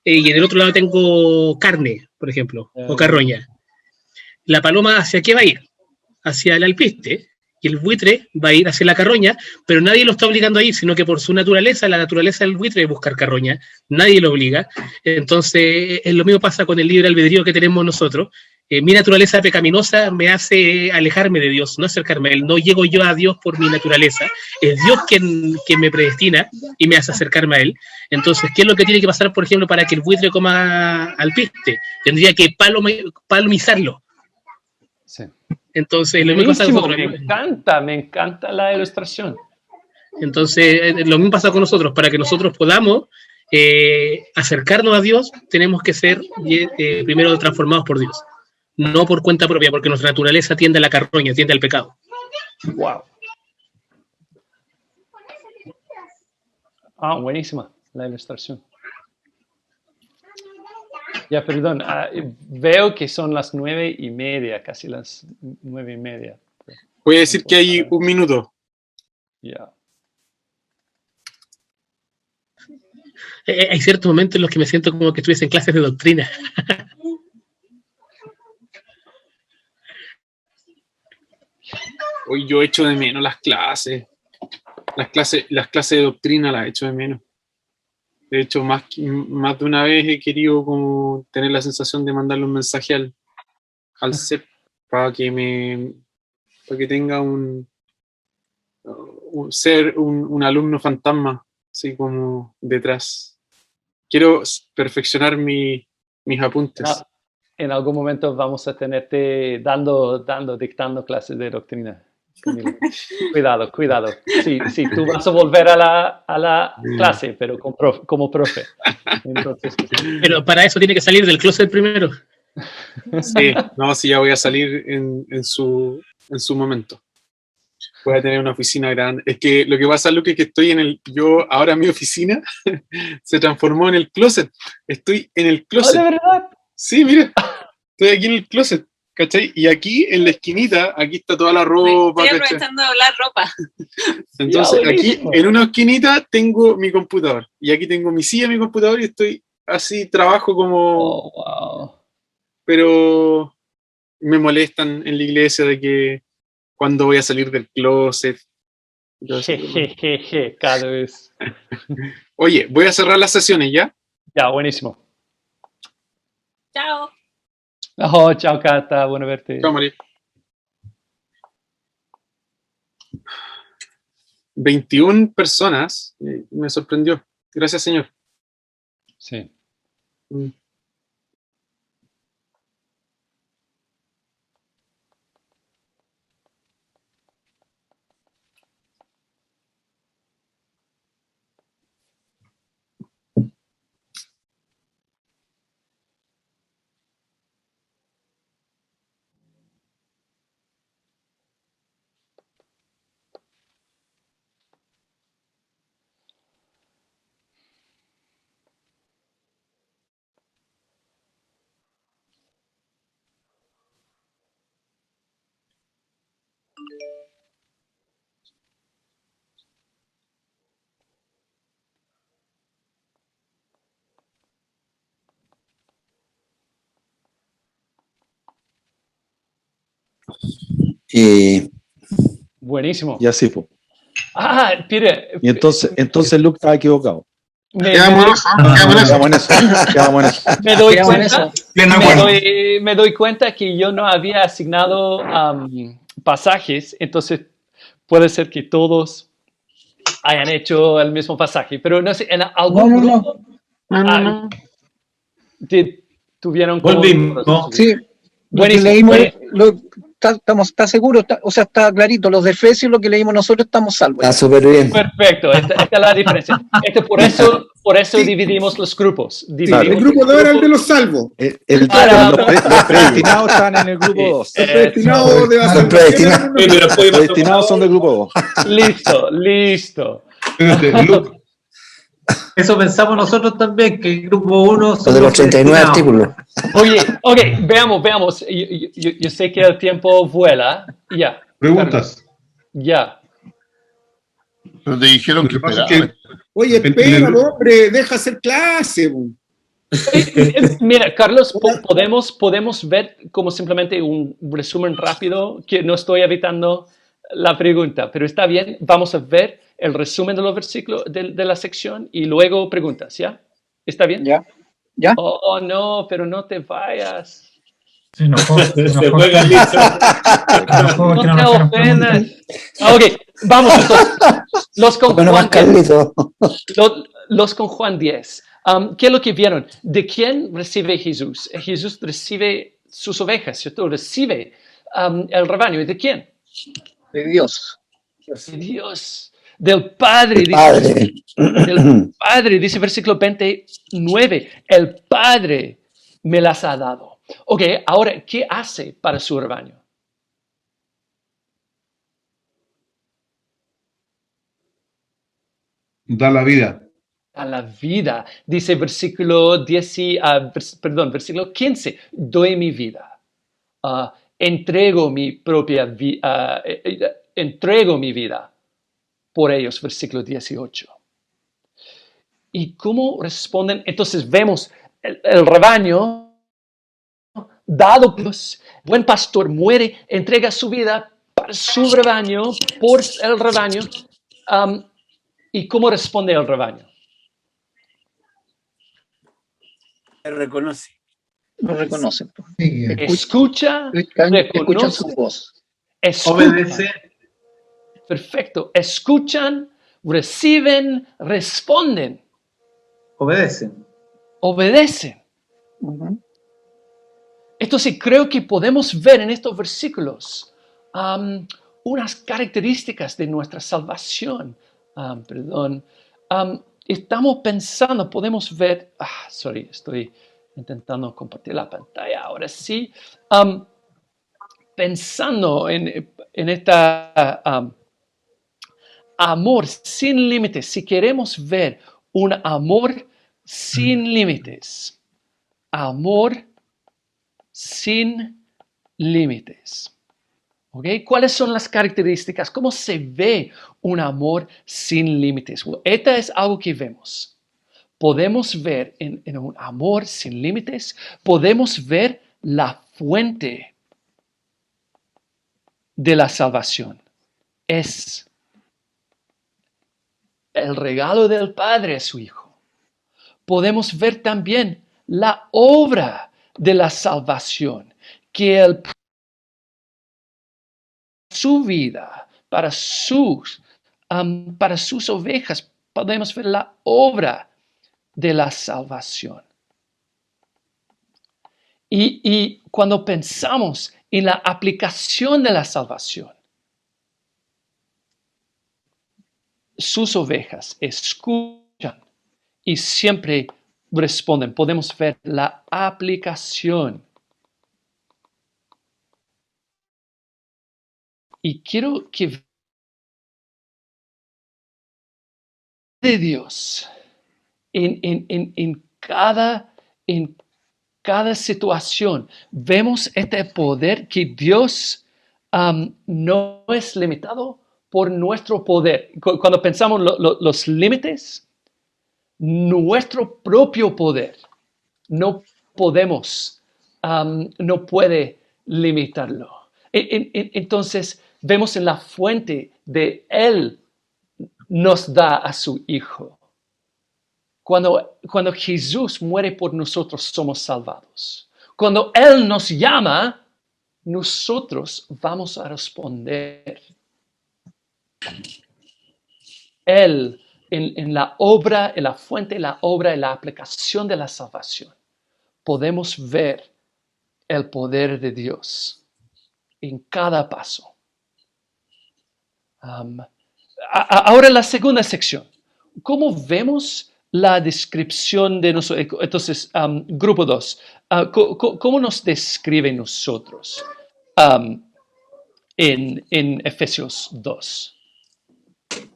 y en el otro lado tengo carne, por ejemplo, o carroña? La paloma, ¿hacia qué va a ir? Hacia el alpiste. Y el buitre va a ir hacia la carroña, pero nadie lo está obligando a ir, sino que por su naturaleza, la naturaleza del buitre es buscar carroña. Nadie lo obliga. Entonces, lo mismo pasa con el libre albedrío que tenemos nosotros. Mi naturaleza pecaminosa me hace alejarme de Dios, no acercarme a Él. No llego yo a Dios por mi naturaleza. Es Dios quien me predestina y me hace acercarme a Él. Entonces, ¿qué es lo que tiene que pasar, por ejemplo, para que el buitre coma alpiste? Tendría que palomizarlo. Sí. Entonces, lo mismo pasa con nosotros. Me encanta la ilustración. Entonces, lo mismo pasa con nosotros. Para que nosotros podamos acercarnos a Dios, tenemos que ser primero transformados por Dios. No por cuenta propia, porque nuestra naturaleza tiende a la carroña, tiende al pecado. Wow. Buenísima la ilustración. Ya, perdón. Veo que son las 9:30, casi las 9:30. Voy a decir que hay 1 minuto. Ya. Hay ciertos momentos en los que me siento como que estuviese en clases de doctrina. Hoy yo echo de menos las clases. Las clases de doctrina las echo de menos. De hecho, más de una vez he querido como tener la sensación de mandarle un mensaje al CEP para que tenga ser un alumno fantasma, así como detrás. Quiero perfeccionar mis apuntes. En algún momento vamos a tenerte dictando clases de doctrina. Cuidado, cuidado. Sí, tú vas a volver a la clase, pero como profe. Entonces, Pero para eso tiene que salir del closet primero. Sí, no, sí, ya voy a salir en su momento. Voy a tener una oficina grande. Es que lo que pasa, Luque, es que ahora mi oficina se transformó en el closet. Estoy en el closet. ¿De verdad? Sí, mira, estoy aquí en el closet, ¿cachai? Y aquí en la esquinita, aquí está toda la ropa, Estoy ¿cachai? aprovechando de hablar ropa. Entonces, Ya, aquí buenísimo. en una esquinita tengo mi computador. Y aquí tengo mi silla, mi computador, y estoy así, trabajo como... Oh, wow. Pero me molestan en la iglesia de que cuando voy a salir del closet. Jejeje, cada vez. Oye, voy a cerrar las sesiones, ¿ya? Ya, buenísimo. Chao. Oh, chao, Cata, bueno verte. Chao, María. 21 personas, me sorprendió. Gracias, Señor. Sí. Buenísimo. Y así fue. Ah, mire. Y entonces Luke estaba equivocado. Quedamos en eso. Quedamos en eso. Me doy cuenta que yo no había asignado pasajes, entonces puede ser que todos hayan hecho el mismo pasaje, pero no sé, en algún grupo tuvieron como... Volvimos. Sí, lo que Buenísimo. leímos, está seguro, está clarito. Los de Efesios, lo que leímos nosotros, estamos salvos. Está súper bien. Perfecto, esta es la diferencia. Por eso dividimos los grupos. El grupo 2 era el de los salvos. Los predestinados están en el grupo 2. Los predestinados son del grupo 2. Listo. Eso pensamos nosotros también, que el grupo 1 son de los 39 artículos. Oye, veamos. Yo sé que el tiempo vuela. Ya. Preguntas. Ya. Pero te dijeron que Oye, espera, hombre, deja hacer clase. Mira, Carlos, podemos ver como simplemente un resumen rápido, que no estoy evitando la pregunta, pero está bien, vamos a ver el resumen de los versículos de la sección y luego preguntas, ¿ya? ¿Está bien? ¿Ya? Oh, no, pero no te vayas. Se enojó. No te ofendas. Ok, vamos entonces. Los con Juan 10. ¿Qué es lo que vieron? ¿De quién recibe Jesús? Jesús recibe sus ovejas, ¿cierto? Recibe el rebaño. ¿Y de quién? De Dios. De Dios. Del Padre. Del Padre, dice versículo 29. El Padre me las ha dado. Ok, ahora, ¿qué hace para su rebaño? Da la vida. A la vida, dice versículo 15, doy mi vida, entrego mi propia vida, entrego mi vida por ellos, versículo 18. ¿Y cómo responden? Entonces vemos el rebaño dado por Dios, buen pastor muere, entrega su vida para su rebaño, por el rebaño, ¿y cómo responde el rebaño? Reconoce. Lo reconocen. Escucha, escuchan su voz. Obedece. Perfecto. Escuchan, reciben, responden. Obedecen. Entonces creo que podemos ver en estos versículos unas características de nuestra salvación. Estamos pensando, podemos ver, estoy intentando compartir la pantalla ahora sí. Pensando en esta amor sin límites, si queremos ver un amor sin límites, amor sin límites. ¿Okay? ¿Cuáles son las características? ¿Cómo se ve un amor sin límites? Bueno, esta es algo que vemos. Podemos ver en un amor sin límites, podemos ver la fuente de la salvación. Es el regalo del Padre a su Hijo. Podemos ver también la obra de la salvación, que Él su vida, para sus ovejas, podemos ver la obra de la salvación. Y cuando pensamos en la aplicación de la salvación, sus ovejas escuchan y siempre responden. Podemos ver la aplicación. Y quiero que de Dios en cada situación vemos este poder que Dios no es limitado por nuestro poder. Cuando pensamos los límites, nuestro propio poder no podemos, no puede limitarlo. Entonces vemos en la fuente de Él nos da a su Hijo. Cuando Jesús muere por nosotros, somos salvados. Cuando Él nos llama, nosotros vamos a responder. Él, en la obra, en la fuente de la obra, en la aplicación de la salvación, podemos ver el poder de Dios en cada paso. Ahora la segunda sección. ¿Cómo vemos la descripción de nosotros? Entonces, grupo 2. ¿Cómo nos describe nosotros en Efesios 2?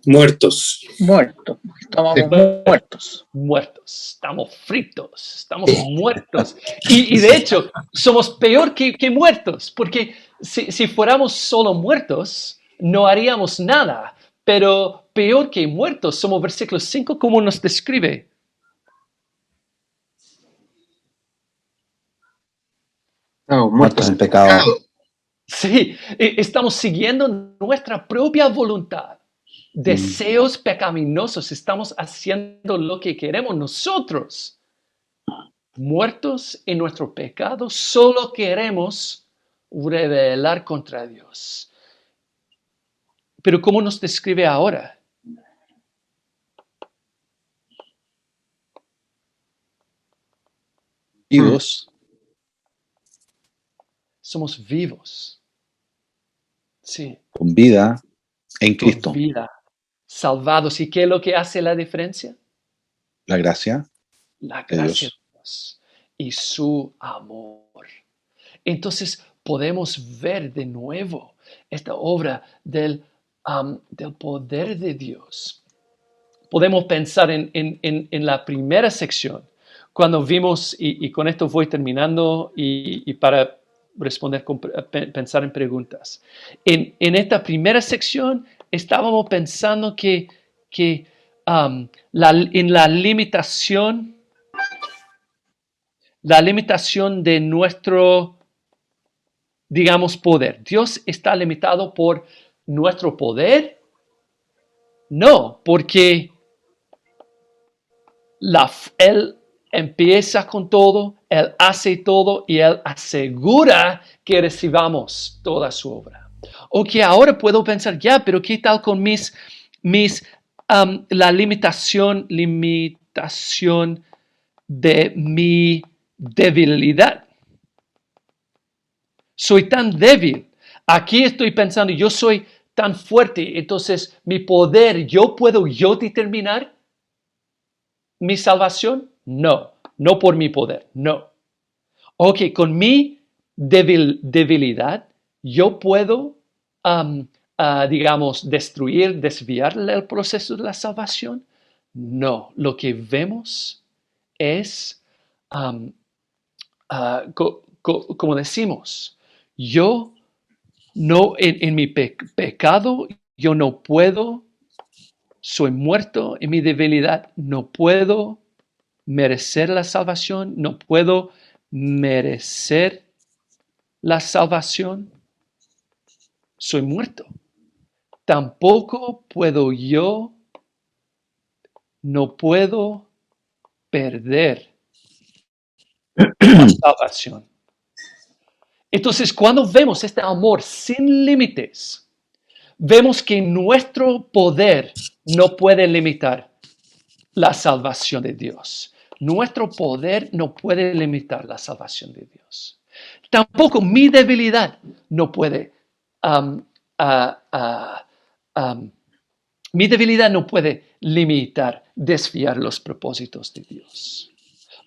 Muertos. Muertos. Estamos muertos. Muertos. Estamos fritos. Estamos muertos. Y de hecho, somos peor que muertos, porque si fuéramos solo muertos, no haríamos nada. Pero peor que muertos, somos versículo 5, ¿cómo nos describe? No, muertos en pecado. Sí, estamos siguiendo nuestra propia voluntad. Deseos pecaminosos, estamos haciendo lo que queremos nosotros. Muertos en nuestro pecado, solo queremos rebelar contra Dios. Pero ¿cómo nos describe ahora? Vivos. Somos vivos. Sí. Con vida en Cristo. Con vida. Salvados. ¿Y qué es lo que hace la diferencia? La gracia. La gracia de Dios y su amor. Entonces podemos ver de nuevo esta obra del poder de Dios. Podemos pensar en la primera sección, cuando vimos, y con esto voy terminando, y para responder, pensar en preguntas. En esta primera sección estábamos pensando que en la limitación de nuestro, digamos, poder. ¿Dios está limitado por nuestro poder? No, porque Él empieza con todo, Él hace todo y Él asegura que recibamos toda su obra. O que ahora puedo pensar, pero ¿qué tal con la limitación de mi debilidad? Soy tan débil. Aquí estoy pensando, yo soy tan fuerte. Entonces, mi poder, ¿puedo yo determinar mi salvación? No, no por mi poder, no. Ok, con mi debilidad, yo puedo, digamos, desviar el proceso de la salvación. No, lo que vemos es, como decimos, yo no, en mi pecado, yo no puedo, soy muerto en mi debilidad, no puedo merecer la salvación, no puedo merecer la salvación, soy muerto. Tampoco puedo no puedo perder la salvación. Entonces, cuando vemos este amor sin límites, vemos que nuestro poder no puede limitar la salvación de Dios. Nuestro poder no puede limitar la salvación de Dios. Tampoco mi debilidad no puede, mi debilidad no puede limitar, desviar los propósitos de Dios.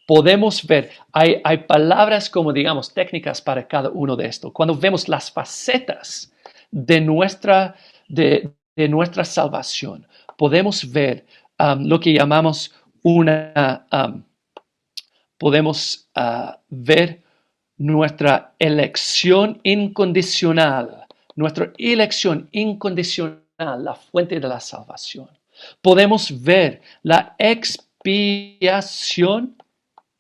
Podemos ver, hay palabras como, digamos, técnicas para cada uno de estos. Cuando vemos las facetas de nuestra salvación, podemos ver lo que llamamos podemos ver nuestra elección incondicional, la fuente de la salvación. Podemos ver la expiación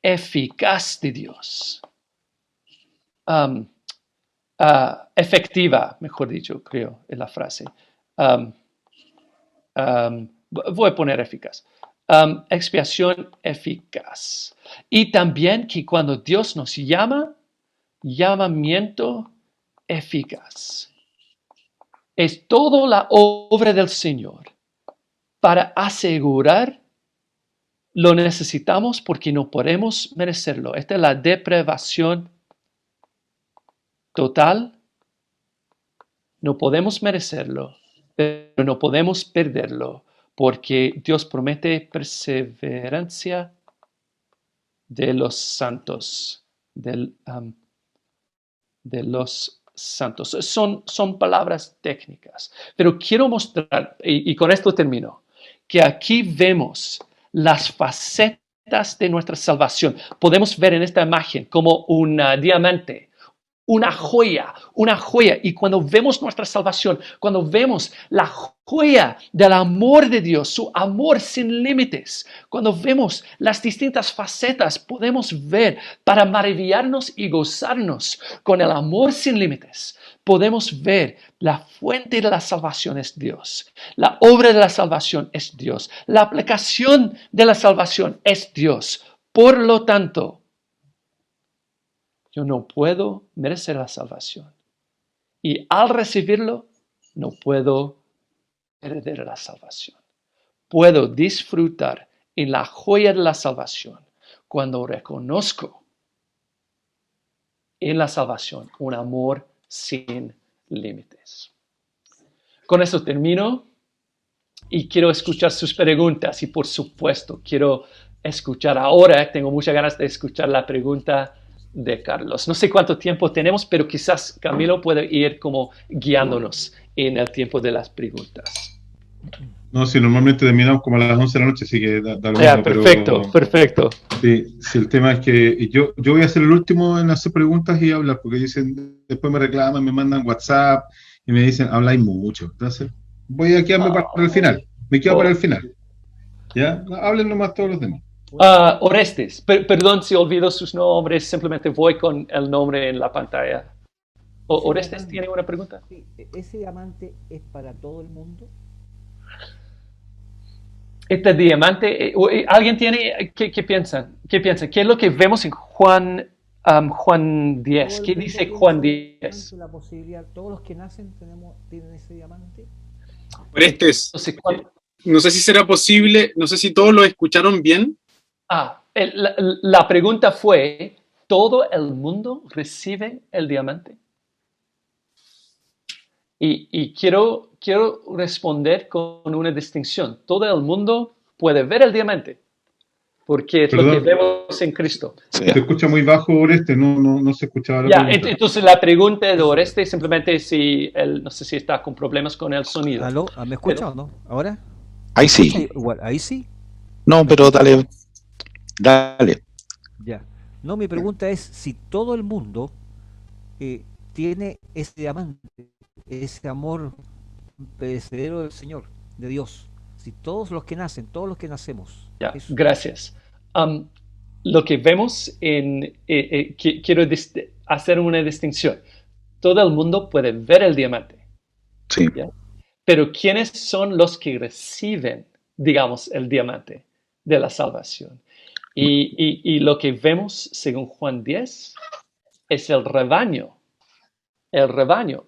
eficaz de Dios. Efectiva, mejor dicho, creo, es la frase. Voy a poner eficaz. Expiación eficaz. Y también que cuando Dios nos llama, llamamiento eficaz. Es toda la obra del Señor para asegurar lo necesitamos porque no podemos merecerlo. Esta es la depravación total. No podemos merecerlo, pero no podemos perderlo porque Dios promete perseverancia de los santos. De los santos. Son palabras técnicas, pero quiero mostrar, y con esto termino, que aquí vemos las facetas de nuestra salvación. Podemos ver en esta imagen como un diamante, una joya. Y cuando vemos nuestra salvación, cuando vemos la joya del amor de Dios, su amor sin límites, cuando vemos las distintas facetas, podemos ver para maravillarnos y gozarnos con el amor sin límites. Podemos ver la fuente de la salvación es Dios. La obra de la salvación es Dios. La aplicación de la salvación es Dios. Por lo tanto, yo no puedo merecer la salvación. Y al recibirlo, no puedo perder la salvación. Puedo disfrutar en la joya de la salvación cuando reconozco en la salvación un amor sin límites. Con eso termino y quiero escuchar sus preguntas y por supuesto quiero escuchar ahora, tengo muchas ganas de escuchar la pregunta de Carlos. No sé cuánto tiempo tenemos, pero quizás Camilo puede ir como guiándonos en el tiempo de las preguntas. No, si normalmente terminamos como a las 11 de la noche, así que da lo Ya, mismo, perfecto, perfecto. Sí, el tema es que yo voy a ser el último en hacer preguntas y hablar, porque dicen, después me reclaman, me mandan WhatsApp y me dicen, habláis mucho. Entonces, voy a quedarme para el final. Me quedo para el final. ¿Ya? Hablen nomás todos los demás. Orestes, perdón si olvido sus nombres, simplemente voy con el nombre en la pantalla. ¿Orestes tiene una pregunta? Sí, ¿ese diamante es para todo el mundo? Este diamante, ¿alguien tiene, qué piensan? ¿Qué piensan? ¿Qué es lo que vemos en Juan 10? ¿Qué dice Juan 10? La posibilidad, todos los que nacen tienen ese diamante. Orestes, no sé si será posible, no sé si todos lo escucharon bien. La pregunta fue, ¿todo el mundo recibe el diamante? Y quiero quiero responder con una distinción. Todo el mundo puede ver el diamante, porque es lo que Perdón. vemos en Cristo. Se escucha muy bajo, Oreste, no se escuchaba la Ya, pregunta. entonces la pregunta de Oreste es simplemente si él, no sé si está con problemas con el sonido. ¿Aló? ¿Me escucha o no? ¿Ahora? Ahí sí. Igual, ahí sí. No, pero dale. Dale. Ya. No, mi pregunta es si todo el mundo tiene ese diamante, ese amor perecedero del Señor, de Dios. Si todos los que nacen, todos los que nacemos. Ya, gracias. Lo que vemos quiero hacer una distinción. Todo el mundo puede ver el diamante. Sí. ¿Ya? Pero ¿quiénes son los que reciben, digamos, el diamante de la salvación? Y lo que vemos, según Juan 10, es el rebaño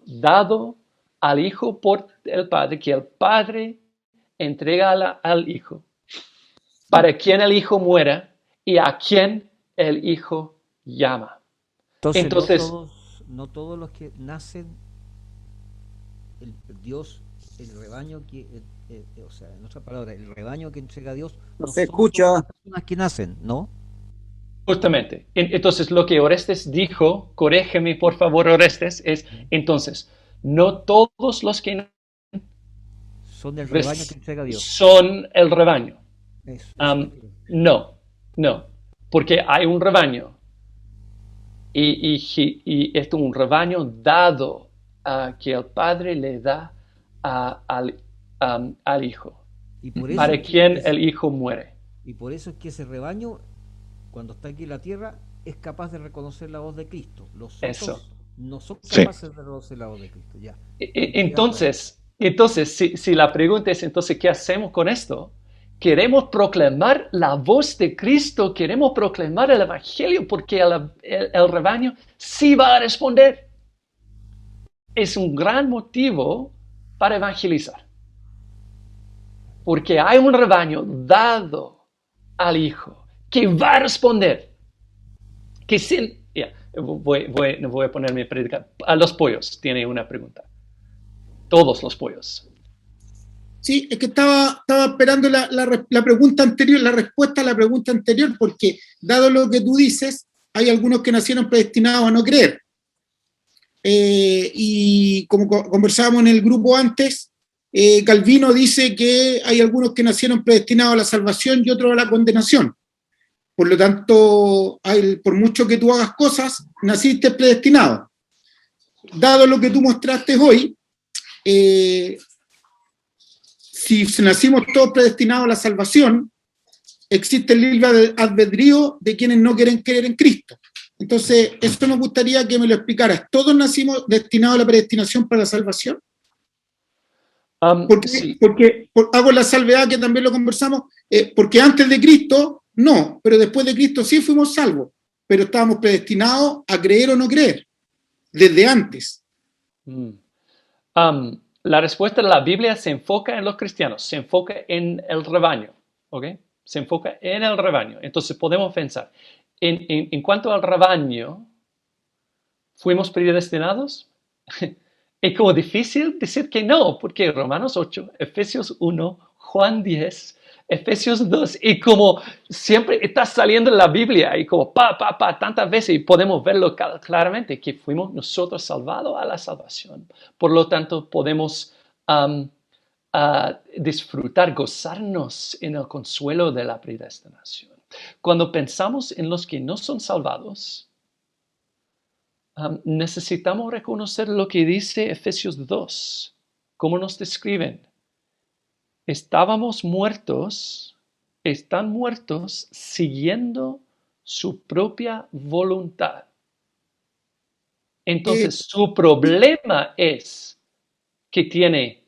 dado al Hijo por el Padre, que el Padre entrega al Hijo, para quien el Hijo muera y a quien el Hijo llama. Entonces no todos los que nacen, el Dios, el rebaño que, o sea, en otra palabra, el rebaño que entrega a Dios, No se son escucha. todas las personas que nacen, ¿no? Justamente. Entonces, lo que Orestes dijo, corrígeme por favor, Orestes, es, entonces, no todos los que son el rebaño que entrega a Dios. Son el rebaño. Eso. No, porque hay un rebaño. Y es un rebaño dado que el Padre le da al Hijo, Y por eso para quien el Hijo muere. Y por eso es que ese rebaño, cuando está aquí en la tierra, es capaz de reconocer la voz de Cristo. Los otros Eso. no son capaces de reconocer la voz de Cristo. Ya. Entonces, si la pregunta es, entonces, ¿qué hacemos con esto? Queremos proclamar la voz de Cristo, queremos proclamar el Evangelio, porque el rebaño sí va a responder. Es un gran motivo para evangelizar. Porque hay un rebaño dado al Hijo que va a responder. Que sin... no voy a ponerme a predicar. A los pollos tiene una pregunta. Todos los pollos. Sí, es que estaba esperando la pregunta anterior, la respuesta a la pregunta anterior, porque dado lo que tú dices, hay algunos que nacieron predestinados a no creer. Y como conversábamos en el grupo antes, Calvino dice que hay algunos que nacieron predestinados a la salvación y otros a la condenación. Por lo tanto, por mucho que tú hagas cosas, naciste predestinado. Dado lo que tú mostraste hoy, si nacimos todos predestinados a la salvación, existe el libre albedrío de quienes no quieren creer en Cristo. Entonces, eso me gustaría que me lo explicaras. ¿Todos nacimos destinados a la predestinación para la salvación? Porque hago la salvedad que también lo conversamos, porque antes de Cristo, no, pero después de Cristo sí fuimos salvos, pero estábamos predestinados a creer o no creer, desde antes. La respuesta de la Biblia se enfoca en los cristianos, se enfoca en el rebaño, ¿ok? Se enfoca en el rebaño. Entonces podemos pensar, en cuanto al rebaño, ¿fuimos predestinados? Es como difícil decir que no, porque Romanos 8, Efesios 1, Juan 10, Efesios 2, y como siempre está saliendo en la Biblia, y como tantas veces, y podemos verlo claramente, que fuimos nosotros salvados a la salvación. Por lo tanto, podemos disfrutar, gozarnos en el consuelo de la predestinación. Cuando pensamos en los que no son salvados, necesitamos reconocer lo que dice Efesios 2, cómo nos describen. Estábamos muertos, están muertos siguiendo su propia voluntad. Entonces, su problema es que tiene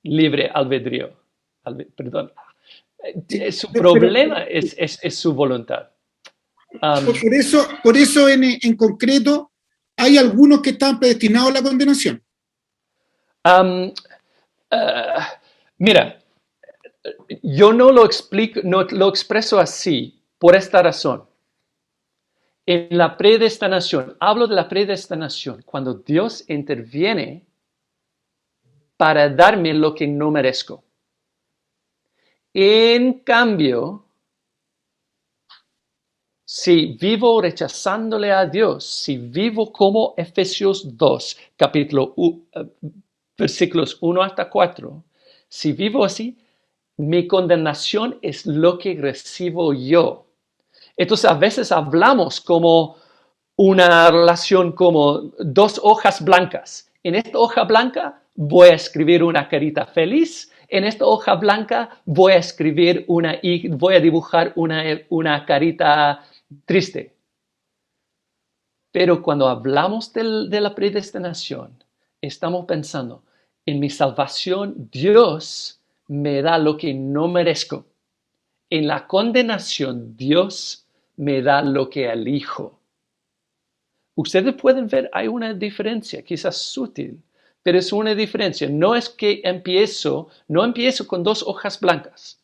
libre albedrío. Su problema es su voluntad. Por eso en concreto, hay algunos que están predestinados a la condenación. Mira, yo no lo expreso así por esta razón. En la predestinación, hablo de la predestinación, cuando Dios interviene para darme lo que no merezco. En cambio, si vivo rechazándole a Dios, si vivo como Efesios 2, versículos 1 hasta 4, si vivo así, mi condenación es lo que recibo yo. Entonces, a veces hablamos como una relación como dos hojas blancas. En esta hoja blanca voy a escribir una carita feliz. En esta hoja blanca voy a dibujar una carita triste. Pero cuando hablamos de la predestinación, estamos pensando, en mi salvación, Dios me da lo que no merezco. En la condenación, Dios me da lo que elijo. Ustedes pueden ver, hay una diferencia, quizás sutil, pero es una diferencia. No es que no empiezo con dos hojas blancas.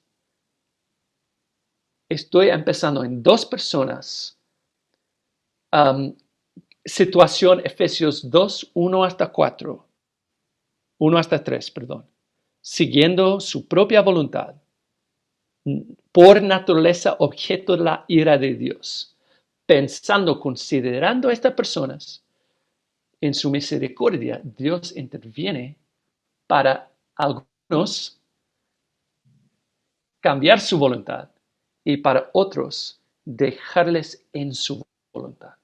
Estoy empezando en dos personas. Situación Efesios 2, 1 hasta 3, perdón. Siguiendo su propia voluntad, por naturaleza objeto de la ira de Dios, considerando a estas personas, en su misericordia, Dios interviene para algunos cambiar su voluntad y para otros dejarles en su voluntad.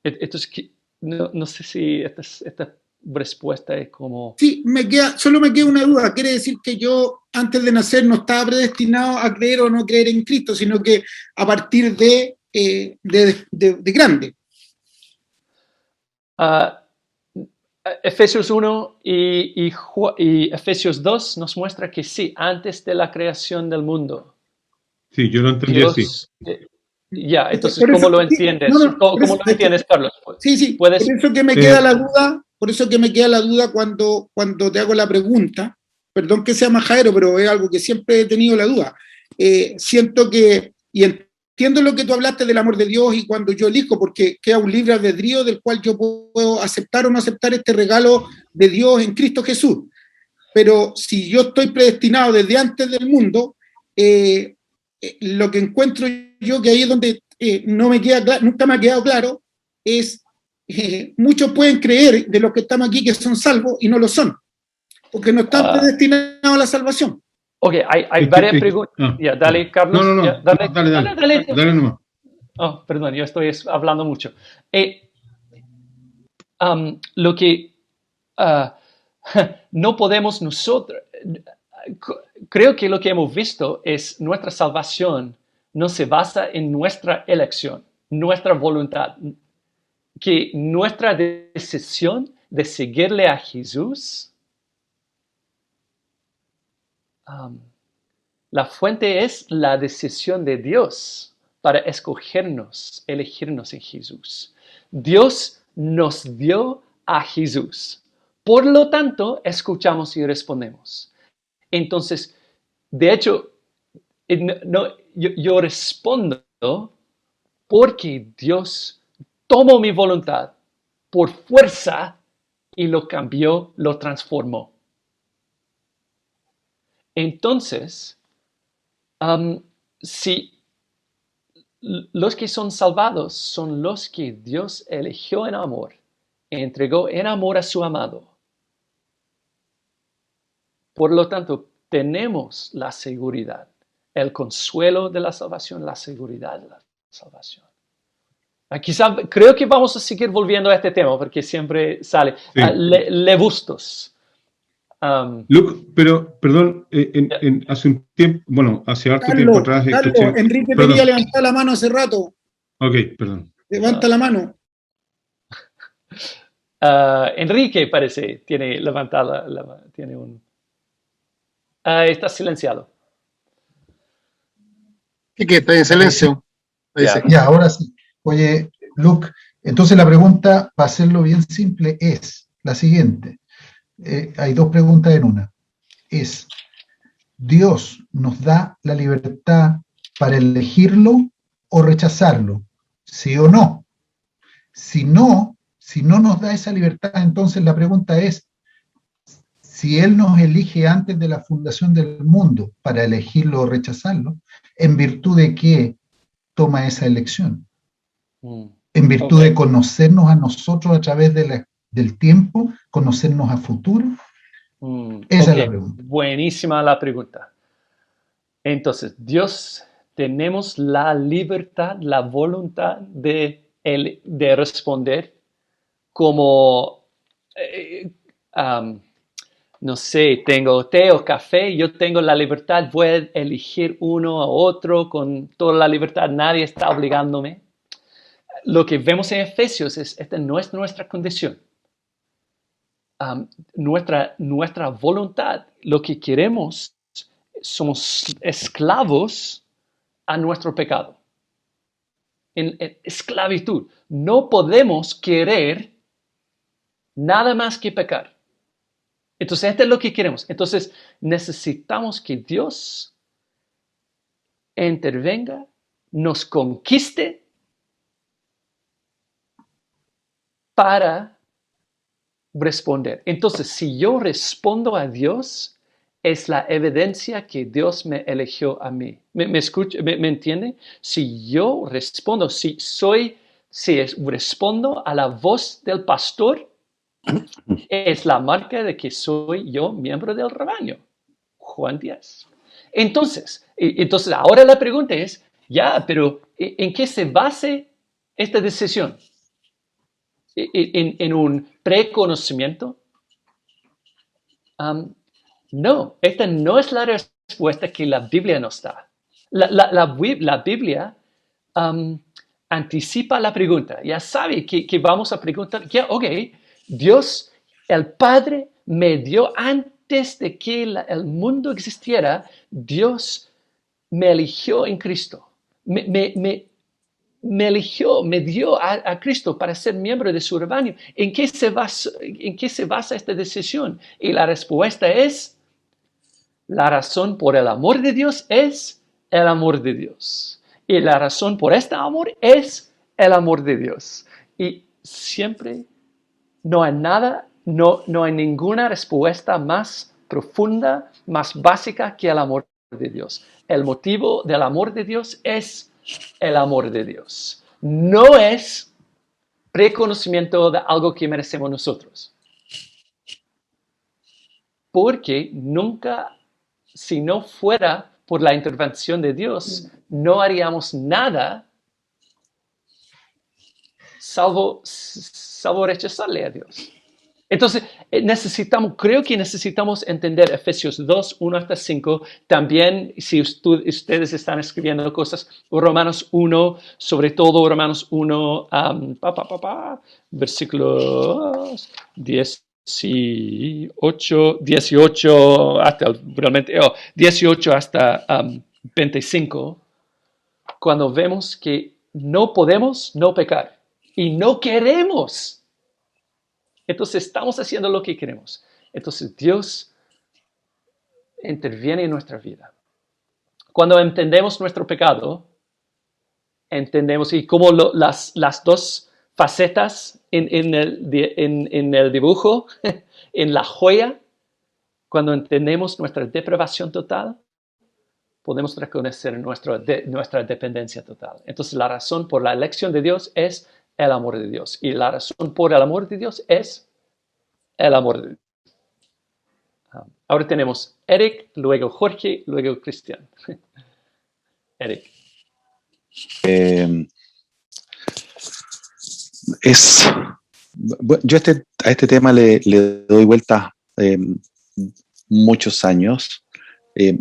Entonces, no sé si esta respuesta es como... Sí, solo me queda una duda. Quiere decir que yo antes de nacer no estaba predestinado a creer o no creer en Cristo, sino que a partir de grande. Efesios 1 y Efesios 2 nos muestra que sí, antes de la creación del mundo. Sí, yo lo entendí Dios, así. Entonces, ¿cómo lo entiendes? ¿Cómo lo entiendes, Carlos? Sí, ¿Puedes? Por eso que me queda la duda, cuando te hago la pregunta. Perdón que sea majadero, pero es algo que siempre he tenido la duda. Siento que, y entiendo lo que tú hablaste del amor de Dios y cuando yo elijo, porque queda un libre albedrío del cual yo puedo aceptar o no aceptar este regalo de Dios en Cristo Jesús. Pero si yo estoy predestinado desde antes del mundo, lo que encuentro yo que ahí es donde nunca me ha quedado claro, es muchos pueden creer de los que estamos aquí que son salvos y no lo son, porque no están predestinados a la salvación. Ok, hay varias preguntas. Dale, Carlos. No, dale nomás. Oh, perdón, yo estoy hablando mucho. Lo que no podemos nosotros... Creo que lo que hemos visto es nuestra salvación no se basa en nuestra elección, nuestra voluntad, que nuestra decisión de seguirle a Jesús, la fuente es la decisión de Dios para elegirnos en Jesús. Dios nos dio a Jesús. Por lo tanto, escuchamos y respondemos. Entonces, de hecho, yo respondo porque Dios tomó mi voluntad por fuerza y lo cambió, lo transformó. Entonces, si los que son salvados son los que Dios eligió en amor, entregó en amor a su amado. Por lo tanto, tenemos la seguridad, el consuelo de la salvación, la seguridad de la salvación. Quizá creo que vamos a seguir volviendo a este tema porque siempre sale. Sí. Lebustos. Luke, pero, perdón, hace un tiempo, bueno, hace harto tiempo atrás... Enrique quería levantar la mano hace rato. Ok, perdón. Levanta la mano. Enrique parece, tiene levantada la mano, tiene un... está silenciado. ¿Y qué? ¿Está en silencio? Ya, ahora sí. Oye, Luke, entonces la pregunta, para hacerlo bien simple, es la siguiente. Hay dos preguntas en una. Es, ¿Dios nos da la libertad para elegirlo o rechazarlo? ¿Sí o no? Si no, Si no nos da esa libertad, entonces la pregunta es, si Él nos elige antes de la fundación del mundo para elegirlo o rechazarlo, ¿en virtud de qué toma esa elección? ¿En virtud de conocernos a nosotros a través del tiempo, conocernos a futuro? Esa es la pregunta. Buenísima la pregunta. Entonces, Dios, tenemos la libertad, la voluntad de responder como, no sé, tengo té o café, yo tengo la libertad, voy a elegir uno a otro con toda la libertad, nadie está obligándome. Lo que vemos en Efesios esta no es nuestra condición. Nuestra voluntad, lo que queremos, somos esclavos a nuestro pecado. En esclavitud. No podemos querer nada más que pecar. Entonces, esto es lo que queremos. Entonces, necesitamos que Dios intervenga, nos conquiste para responder. Entonces, si yo respondo a Dios, es la evidencia que Dios me eligió a mí. ¿Me escucha? ¿Me entiende? Si yo respondo, respondo a la voz del pastor, es la marca de que soy yo miembro del rebaño. Juan 10. Entonces ahora la pregunta es, pero ¿en qué se basa esta decisión? ¿En un preconocimiento? No, esta no es la respuesta que la Biblia nos da. La Biblia anticipa la pregunta. Ya sabe que vamos a preguntar, Dios, el Padre, me dio antes de que el mundo existiera, Dios me eligió en Cristo. Me eligió, me dio a Cristo para ser miembro de su rebaño. ¿En qué se basa esta decisión? Y la respuesta es, la razón por el amor de Dios es el amor de Dios. Y la razón por este amor es el amor de Dios. Y siempre no hay nada, no hay ninguna respuesta más profunda, más básica que el amor de Dios. El motivo del amor de Dios es el amor de Dios. No es preconocimiento de algo que merecemos nosotros. Porque nunca, si no fuera por la intervención de Dios, no haríamos nada salvo rechazarle a Dios. Entonces, creo que necesitamos entender Efesios 2, 1 hasta 5. También, si ustedes están escribiendo cosas, Romanos 1, sobre todo Romanos 1, versículos 18 hasta realmente 18 hasta 25, cuando vemos que no podemos no pecar y no queremos. Entonces estamos haciendo lo que queremos. Entonces Dios interviene en nuestra vida. Cuando entendemos nuestro pecado, entendemos y como las dos facetas en el dibujo, en la joya, cuando entendemos nuestra depravación total, podemos reconocer nuestra dependencia total. Entonces la razón por la elección de Dios es el amor de Dios. Y la razón por el amor de Dios es el amor de Dios. Ahora tenemos Eric, luego Jorge, luego Cristian. Eric. Yo a este tema le doy vueltas muchos años.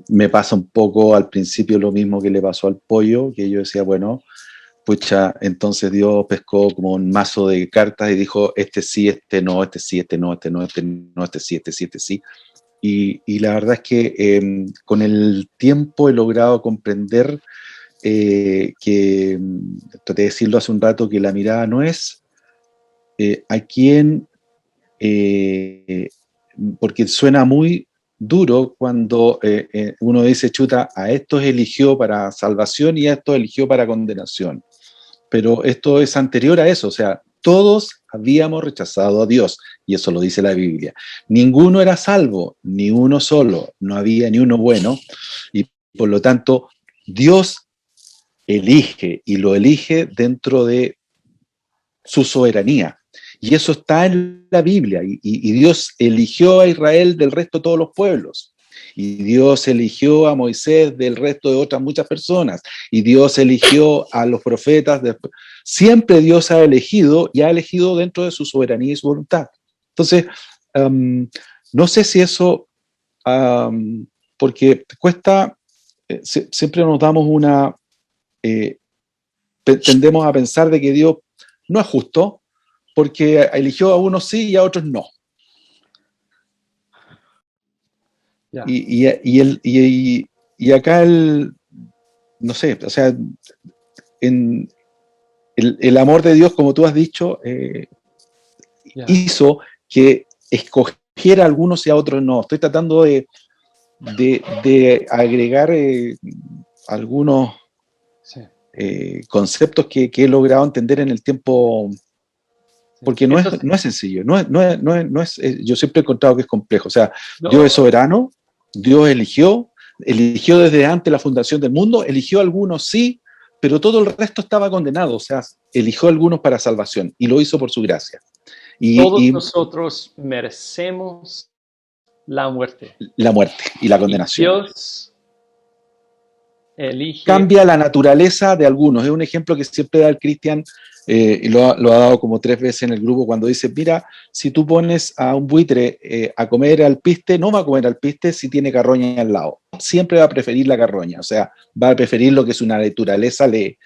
Me pasa un poco al principio lo mismo que le pasó al pollo, que yo decía, bueno, pucha, entonces Dios pescó como un mazo de cartas y dijo, este sí, este no, este sí, este no, este no, este no, este sí, este sí, este sí. Y la verdad es que con el tiempo he logrado comprender que, traté de decirlo hace un rato, que la mirada no es a quién, porque suena muy duro cuando uno dice, chuta, a estos eligió para salvación y a estos eligió para condenación. Pero esto es anterior a eso, o sea, todos habíamos rechazado a Dios, y eso lo dice la Biblia. Ninguno era salvo, ni uno solo, no había ni uno bueno, y por lo tanto Dios elige, y lo elige dentro de su soberanía. Y eso está en la Biblia, y Dios eligió a Israel del resto de todos los pueblos. Y Dios eligió a Moisés del resto de otras muchas personas. Y Dios eligió a los profetas. Siempre Dios ha elegido y ha elegido dentro de su soberanía y su voluntad. Entonces, no sé si eso, porque cuesta, siempre nos damos tendemos a pensar de que Dios no es justo, porque eligió a unos sí y a otros no. Yeah. Y acá no sé, o sea, el amor de Dios, como tú has dicho, hizo que escogiera a algunos y a otros no. Estoy tratando de agregar algunos conceptos que he logrado entender en el tiempo, porque no es sencillo, yo siempre he encontrado que es complejo. O sea, Dios es soberano, Dios eligió desde antes la fundación del mundo, eligió a algunos sí, pero todo el resto estaba condenado. O sea, eligió a algunos para salvación y lo hizo por su gracia. Todos nosotros merecemos la muerte. La muerte y la condenación. Y Dios elige. Cambia la naturaleza de algunos. Es un ejemplo que siempre da el Cristian, y lo ha dado como 3 veces en el grupo, cuando dice, mira, si tú pones a un buitre a comer alpiste, no va a comer alpiste si tiene carroña al lado. Siempre va a preferir la carroña, o sea, va a preferir lo que su naturaleza le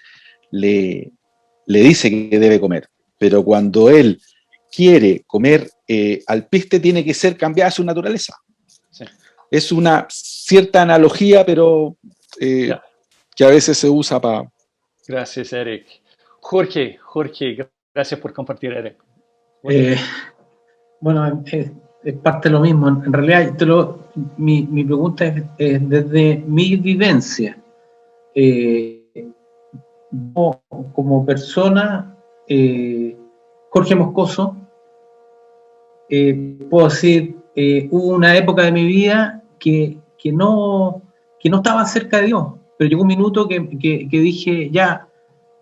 dice que debe comer. Pero cuando él quiere comer alpiste, tiene que ser cambiada su naturaleza. Sí. Es una cierta analogía, pero que a veces se usa para... Gracias, Eric. Jorge, gracias por compartir, Eric. Bueno, es parte de lo mismo. En realidad, mi pregunta es desde mi vivencia. Como persona, Jorge Moscoso, puedo decir, hubo una época de mi vida que no estaba cerca de Dios, pero llegó un minuto que dije, ya,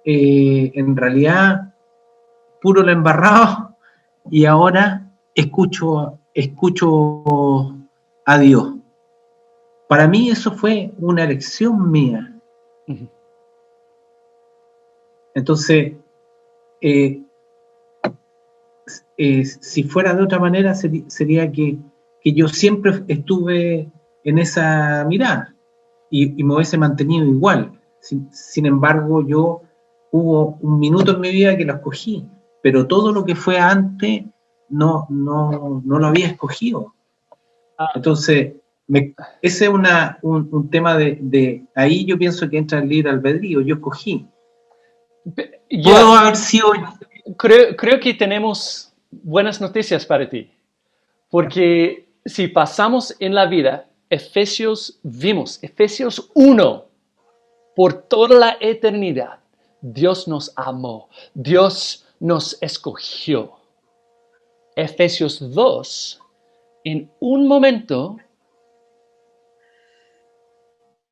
en realidad, puro lo embarrado, y ahora escucho a Dios. Para mí eso fue una elección mía. Entonces, si fuera de otra manera, sería que yo siempre estuve en esa mirada y me hubiese mantenido igual. Sin embargo, hubo un minuto en mi vida que lo escogí, pero todo lo que fue antes no lo había escogido. Entonces, ese es un tema de ahí yo pienso que entra el libre albedrío. Yo escogí. Puedo haber sido... Creo que tenemos buenas noticias para ti, porque si pasamos en la vida, Efesios 1, por toda la eternidad, Dios nos amó, Dios nos escogió. Efesios 2, en un momento,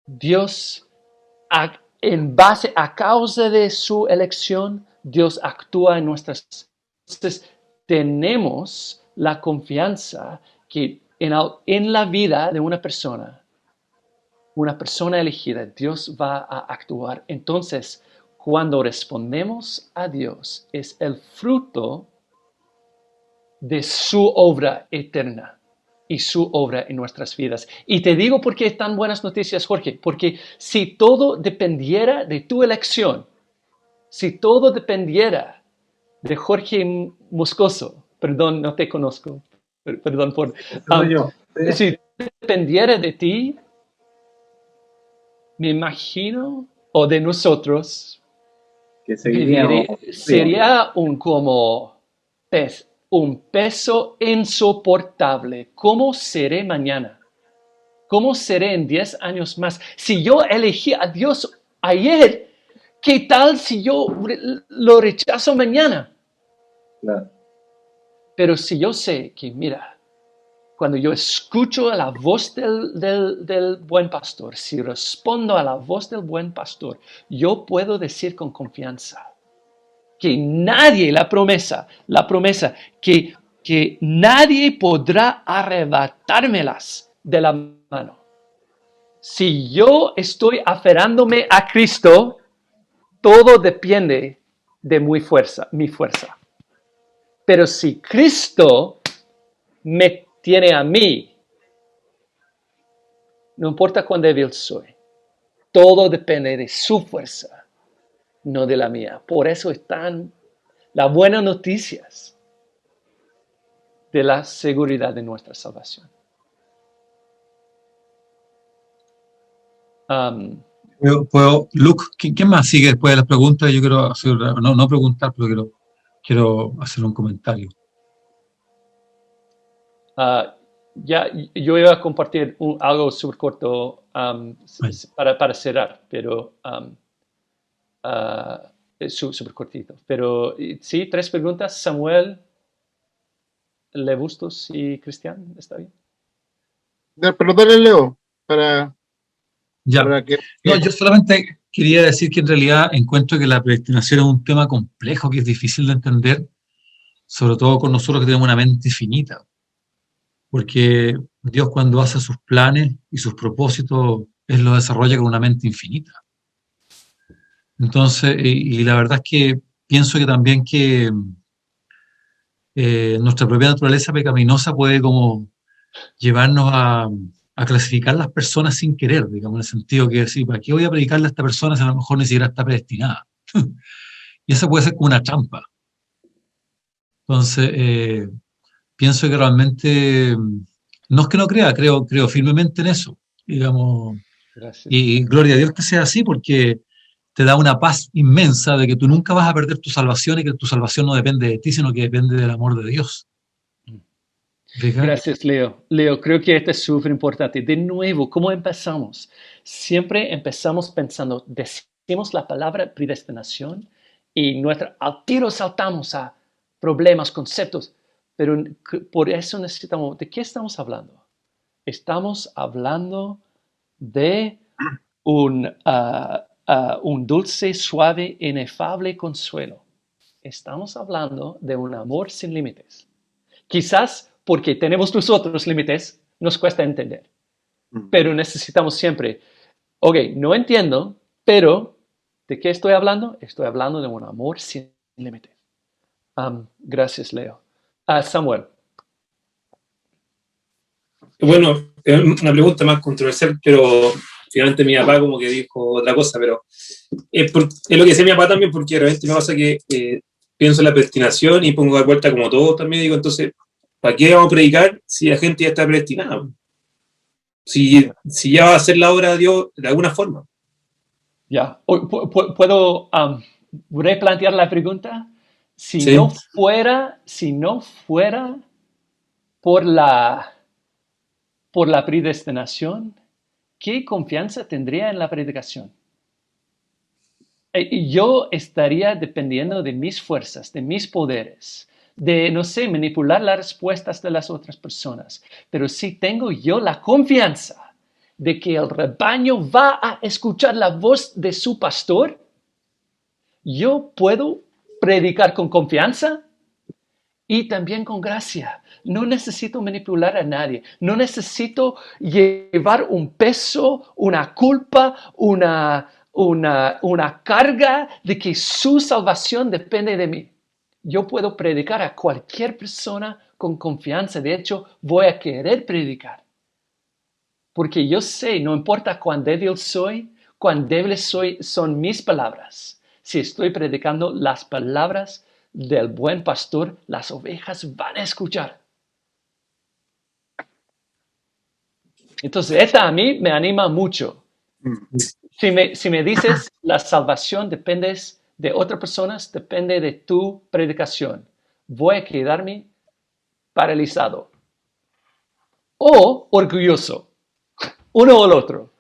Dios, a causa de su elección, Dios actúa en nuestras vidas. Entonces, tenemos la confianza que en la vida de una persona elegida, Dios va a actuar. Entonces, cuando respondemos a Dios, es el fruto de su obra eterna y su obra en nuestras vidas. Y te digo por qué es tan buenas noticias, Jorge, porque si todo dependiera de tu elección, si todo dependiera de Jorge Moscoso, perdón, no te conozco, perdón por... si dependiera de ti, me imagino, o de nosotros, que sería un peso insoportable. ¿Cómo seré mañana? ¿Cómo seré en 10 años más? Si yo elegí a Dios ayer, ¿qué tal si yo lo rechazo mañana? Claro. Pero si yo sé que, mira, cuando yo escucho a la voz del buen pastor, si respondo a la voz del buen pastor, yo puedo decir con confianza que nadie, la promesa, que nadie podrá arrebatármelas de la mano. Si yo estoy aferrándome a Cristo, todo depende de mi fuerza. Pero si Cristo me tiene a mí, no importa cuán débil soy, todo depende de su fuerza, no de la mía. Por eso están las buenas noticias de la seguridad de nuestra salvación. Luke, ¿quién más sigue después de las preguntas? Yo quiero hacer, no preguntar, pero quiero hacer un comentario. Ya, yo iba a compartir algo súper corto para cerrar, pero súper cortito. Pero sí, 3 preguntas. Samuel, Le Bustos y Cristian, ¿está bien? Pero dale, Leo, para que... No, yo solamente quería decir que en realidad encuentro que la predestinación es un tema complejo, que es difícil de entender, sobre todo con nosotros que tenemos una mente finita. Porque Dios, cuando hace sus planes y sus propósitos, Él los desarrolla con una mente infinita. Entonces, y la verdad es que pienso que también que nuestra propia naturaleza pecaminosa puede como llevarnos a clasificar las personas sin querer, digamos, en el sentido que decir, ¿para qué voy a predicarle a esta persona si a lo mejor ni siquiera está predestinada? Y eso puede ser como una trampa. Entonces, pienso que realmente, no es que no crea, creo firmemente en eso, digamos. Gracias. Y gloria a Dios que sea así, porque te da una paz inmensa de que tú nunca vas a perder tu salvación y que tu salvación no depende de ti, sino que depende del amor de Dios. ¿Fija? Gracias, Leo. Leo, creo que esto es súper importante. De nuevo, ¿cómo empezamos? Siempre empezamos pensando, decimos la palabra predestinación y al tiro saltamos a problemas, conceptos, pero por eso necesitamos, ¿de qué estamos hablando? Estamos hablando de un dulce, suave, inefable consuelo. Estamos hablando de un amor sin límites. Quizás porque tenemos nosotros límites, nos cuesta entender. Pero necesitamos siempre, no entiendo, pero ¿de qué estoy hablando? Estoy hablando de un amor sin límites. Gracias, Leo. Samuel. Bueno, es una pregunta más controversial, pero finalmente mi papá como que dijo otra cosa, pero es lo que decía mi papá también, porque realmente me pasa que pienso en la predestinación y pongo de vuelta como todos también, digo, entonces, ¿para qué vamos a predicar si la gente ya está predestinada? Si ya va a hacer la obra de Dios de alguna forma. Ya, ¿puedo replantear la pregunta? Si Sí. no fuera por la predestinación, ¿qué confianza tendría en la predicación? Yo estaría dependiendo de mis fuerzas, de mis poderes, de, no sé, manipular las respuestas de las otras personas. Pero si tengo yo la confianza de que el rebaño va a escuchar la voz de su pastor, yo puedo predicar con confianza y también con gracia. No necesito manipular a nadie. No necesito llevar un peso, una culpa, una carga de que su salvación depende de mí. Yo puedo predicar a cualquier persona con confianza. De hecho, voy a querer predicar. Porque yo sé, no importa cuán débiles son mis palabras. Si estoy predicando las palabras del buen pastor, las ovejas van a escuchar. Entonces, esta a mí me anima mucho. Si me dices, la salvación depende de otras personas, depende de tu predicación, voy a quedarme paralizado o orgulloso, uno o el otro.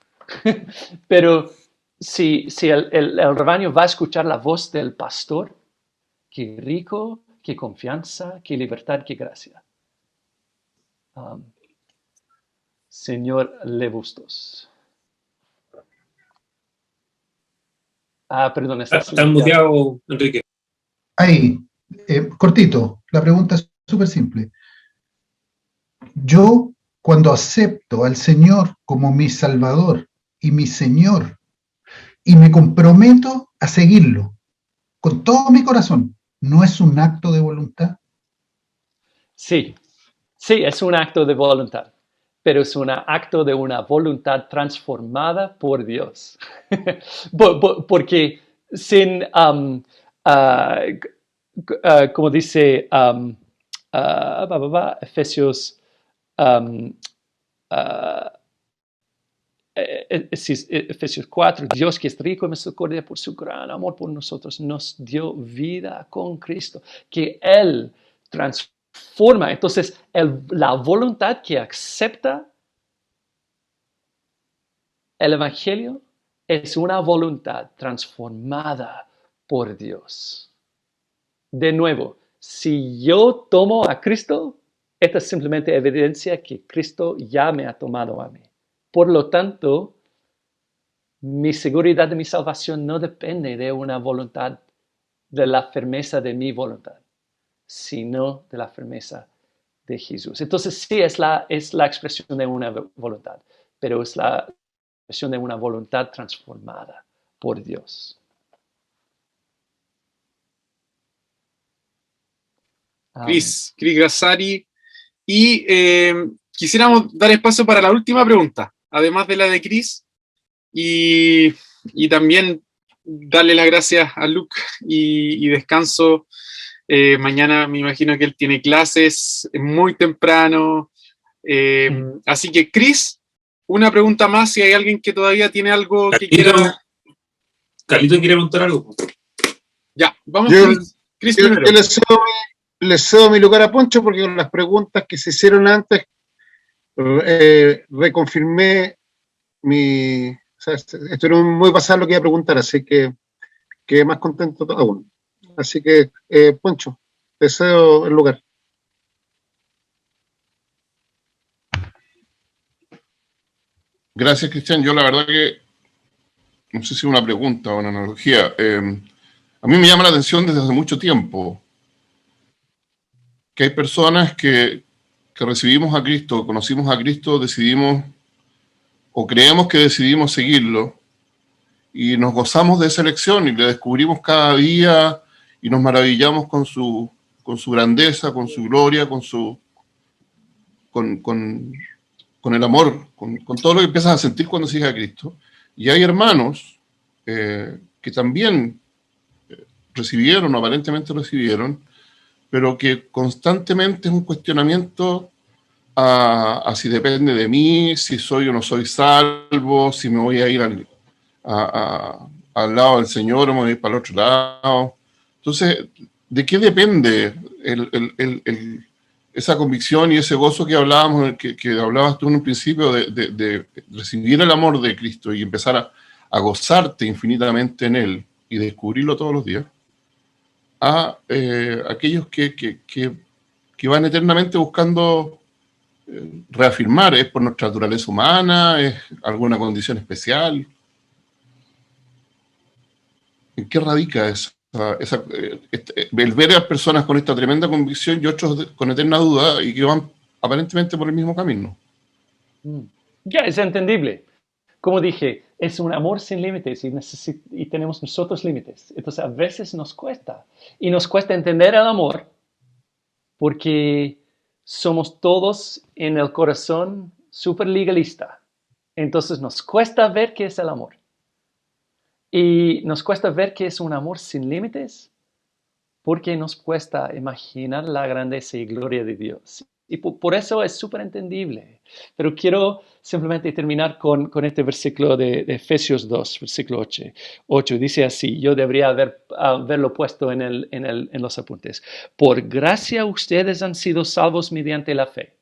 Pero si el rebaño va a escuchar la voz del pastor, qué rico qué confianza, qué libertad, qué gracia. Señor Lebustos. Perdón, Está muteado, Enrique. Ahí, cortito, la pregunta es súper simple. Yo, cuando acepto al Señor como mi Salvador y mi Señor, y me comprometo a seguirlo con todo mi corazón, ¿no es un acto de voluntad? Sí, sí, es un acto de voluntad, pero es un acto de una voluntad transformada por Dios. Porque sin, como dice Efesios, Efesios 4, Dios que es rico en misericordia por su gran amor por nosotros, nos dio vida con Cristo, que Él transforma. Entonces, la voluntad que acepta el Evangelio es una voluntad transformada por Dios. De nuevo, si yo tomo a Cristo, esta es simplemente evidencia que Cristo ya me ha tomado a mí. Por lo tanto, mi seguridad de mi salvación no depende de una voluntad, de la firmeza de mi voluntad, sino de la firmeza de Jesús. Entonces sí, es la expresión de una voluntad, pero es la expresión de una voluntad transformada por Dios. Cris Grassari. Y quisiéramos dar espacio para la última pregunta, además de la de Cris, y también darle las gracias a Luke y descanso. Mañana me imagino que él tiene clases muy temprano. Así que, Cris, una pregunta más, si hay alguien que todavía tiene algo que quiera... Carlito quiere preguntar algo. Ya, vamos, Cris primero. Yo le cedo mi lugar a Poncho porque con las preguntas que se hicieron antes reconfirmé mi... O sea, estuvieron muy pasadas lo que iba a preguntar, así que quedé más contento aún. Así que, Poncho, te cedo el lugar. Gracias, Cristian. Yo la verdad que, no sé si es una pregunta o una analogía, a mí me llama la atención desde hace mucho tiempo que hay personas que recibimos a Cristo, conocimos a Cristo, decidimos o creemos que decidimos seguirlo y nos gozamos de esa elección y le descubrimos cada día y nos maravillamos con su grandeza, con su gloria, con el amor, con todo lo que empiezas a sentir cuando sigues a Cristo. Y hay hermanos que también recibieron, o aparentemente recibieron, pero que constantemente es un cuestionamiento a si depende de mí, si soy o no soy salvo, si me voy a ir al lado del Señor o me voy a ir para el otro lado. Entonces, ¿de qué depende esa convicción y ese gozo que hablábamos, que hablabas tú en un principio de recibir el amor de Cristo y empezar a gozarte infinitamente en Él y descubrirlo todos los días, a aquellos que van eternamente buscando reafirmar? ¿Es por nuestra naturaleza humana? ¿Es alguna condición especial? ¿En qué radica el ver a personas con esta tremenda convicción y otros con eterna duda y que van aparentemente por el mismo camino? Ya, es entendible. Como dije, es un amor sin límites y tenemos nosotros límites. Entonces a veces nos cuesta. Y nos cuesta entender el amor porque somos todos en el corazón súper legalista. Entonces nos cuesta ver qué es el amor. Y nos cuesta ver que es un amor sin límites porque nos cuesta imaginar la grandeza y gloria de Dios. Y por eso es súper entendible. Pero quiero simplemente terminar con este versículo de Efesios 2, versículo 8. Dice así, yo debería haberlo puesto en los apuntes. Por gracia ustedes han sido salvos mediante la fe.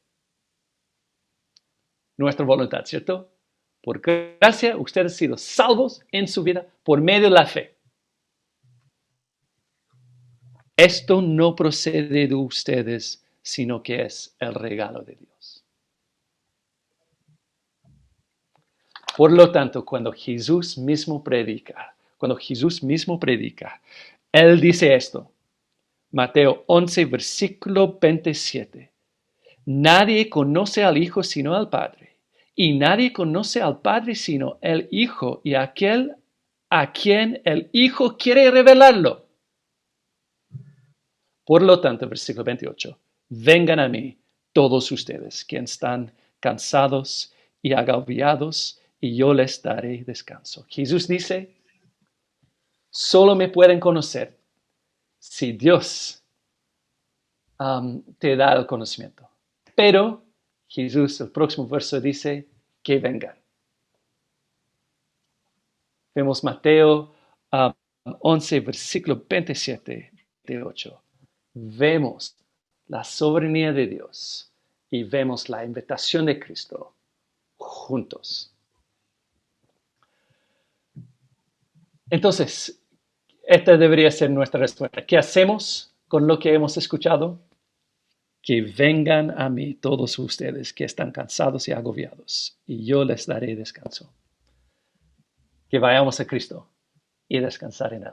Nuestra voluntad, ¿cierto? Por gracia ustedes han sido salvos en su vida por medio de la fe. Esto no procede de ustedes, sino que es el regalo de Dios. Por lo tanto, cuando Jesús mismo predica, Él dice esto. Mateo 11, versículo 27. Nadie conoce al Hijo sino al Padre, y nadie conoce al Padre sino el Hijo y aquel a quien el Hijo quiere revelarlo. Por lo tanto, versículo 28, vengan a mí todos ustedes que están cansados y agobiados, y yo les daré descanso. Jesús dice, solo me pueden conocer si Dios te da el conocimiento. Pero Jesús, el próximo verso dice que vengan. Vemos Mateo 11, versículo 27 de 8. Vemos la soberanía de Dios y vemos la invitación de Cristo juntos. Entonces, esta debería ser nuestra respuesta. ¿Qué hacemos con lo que hemos escuchado? Que vengan a mí todos ustedes que están cansados y agobiados, y yo les daré descanso. Que vayamos a Cristo y descansar en Él.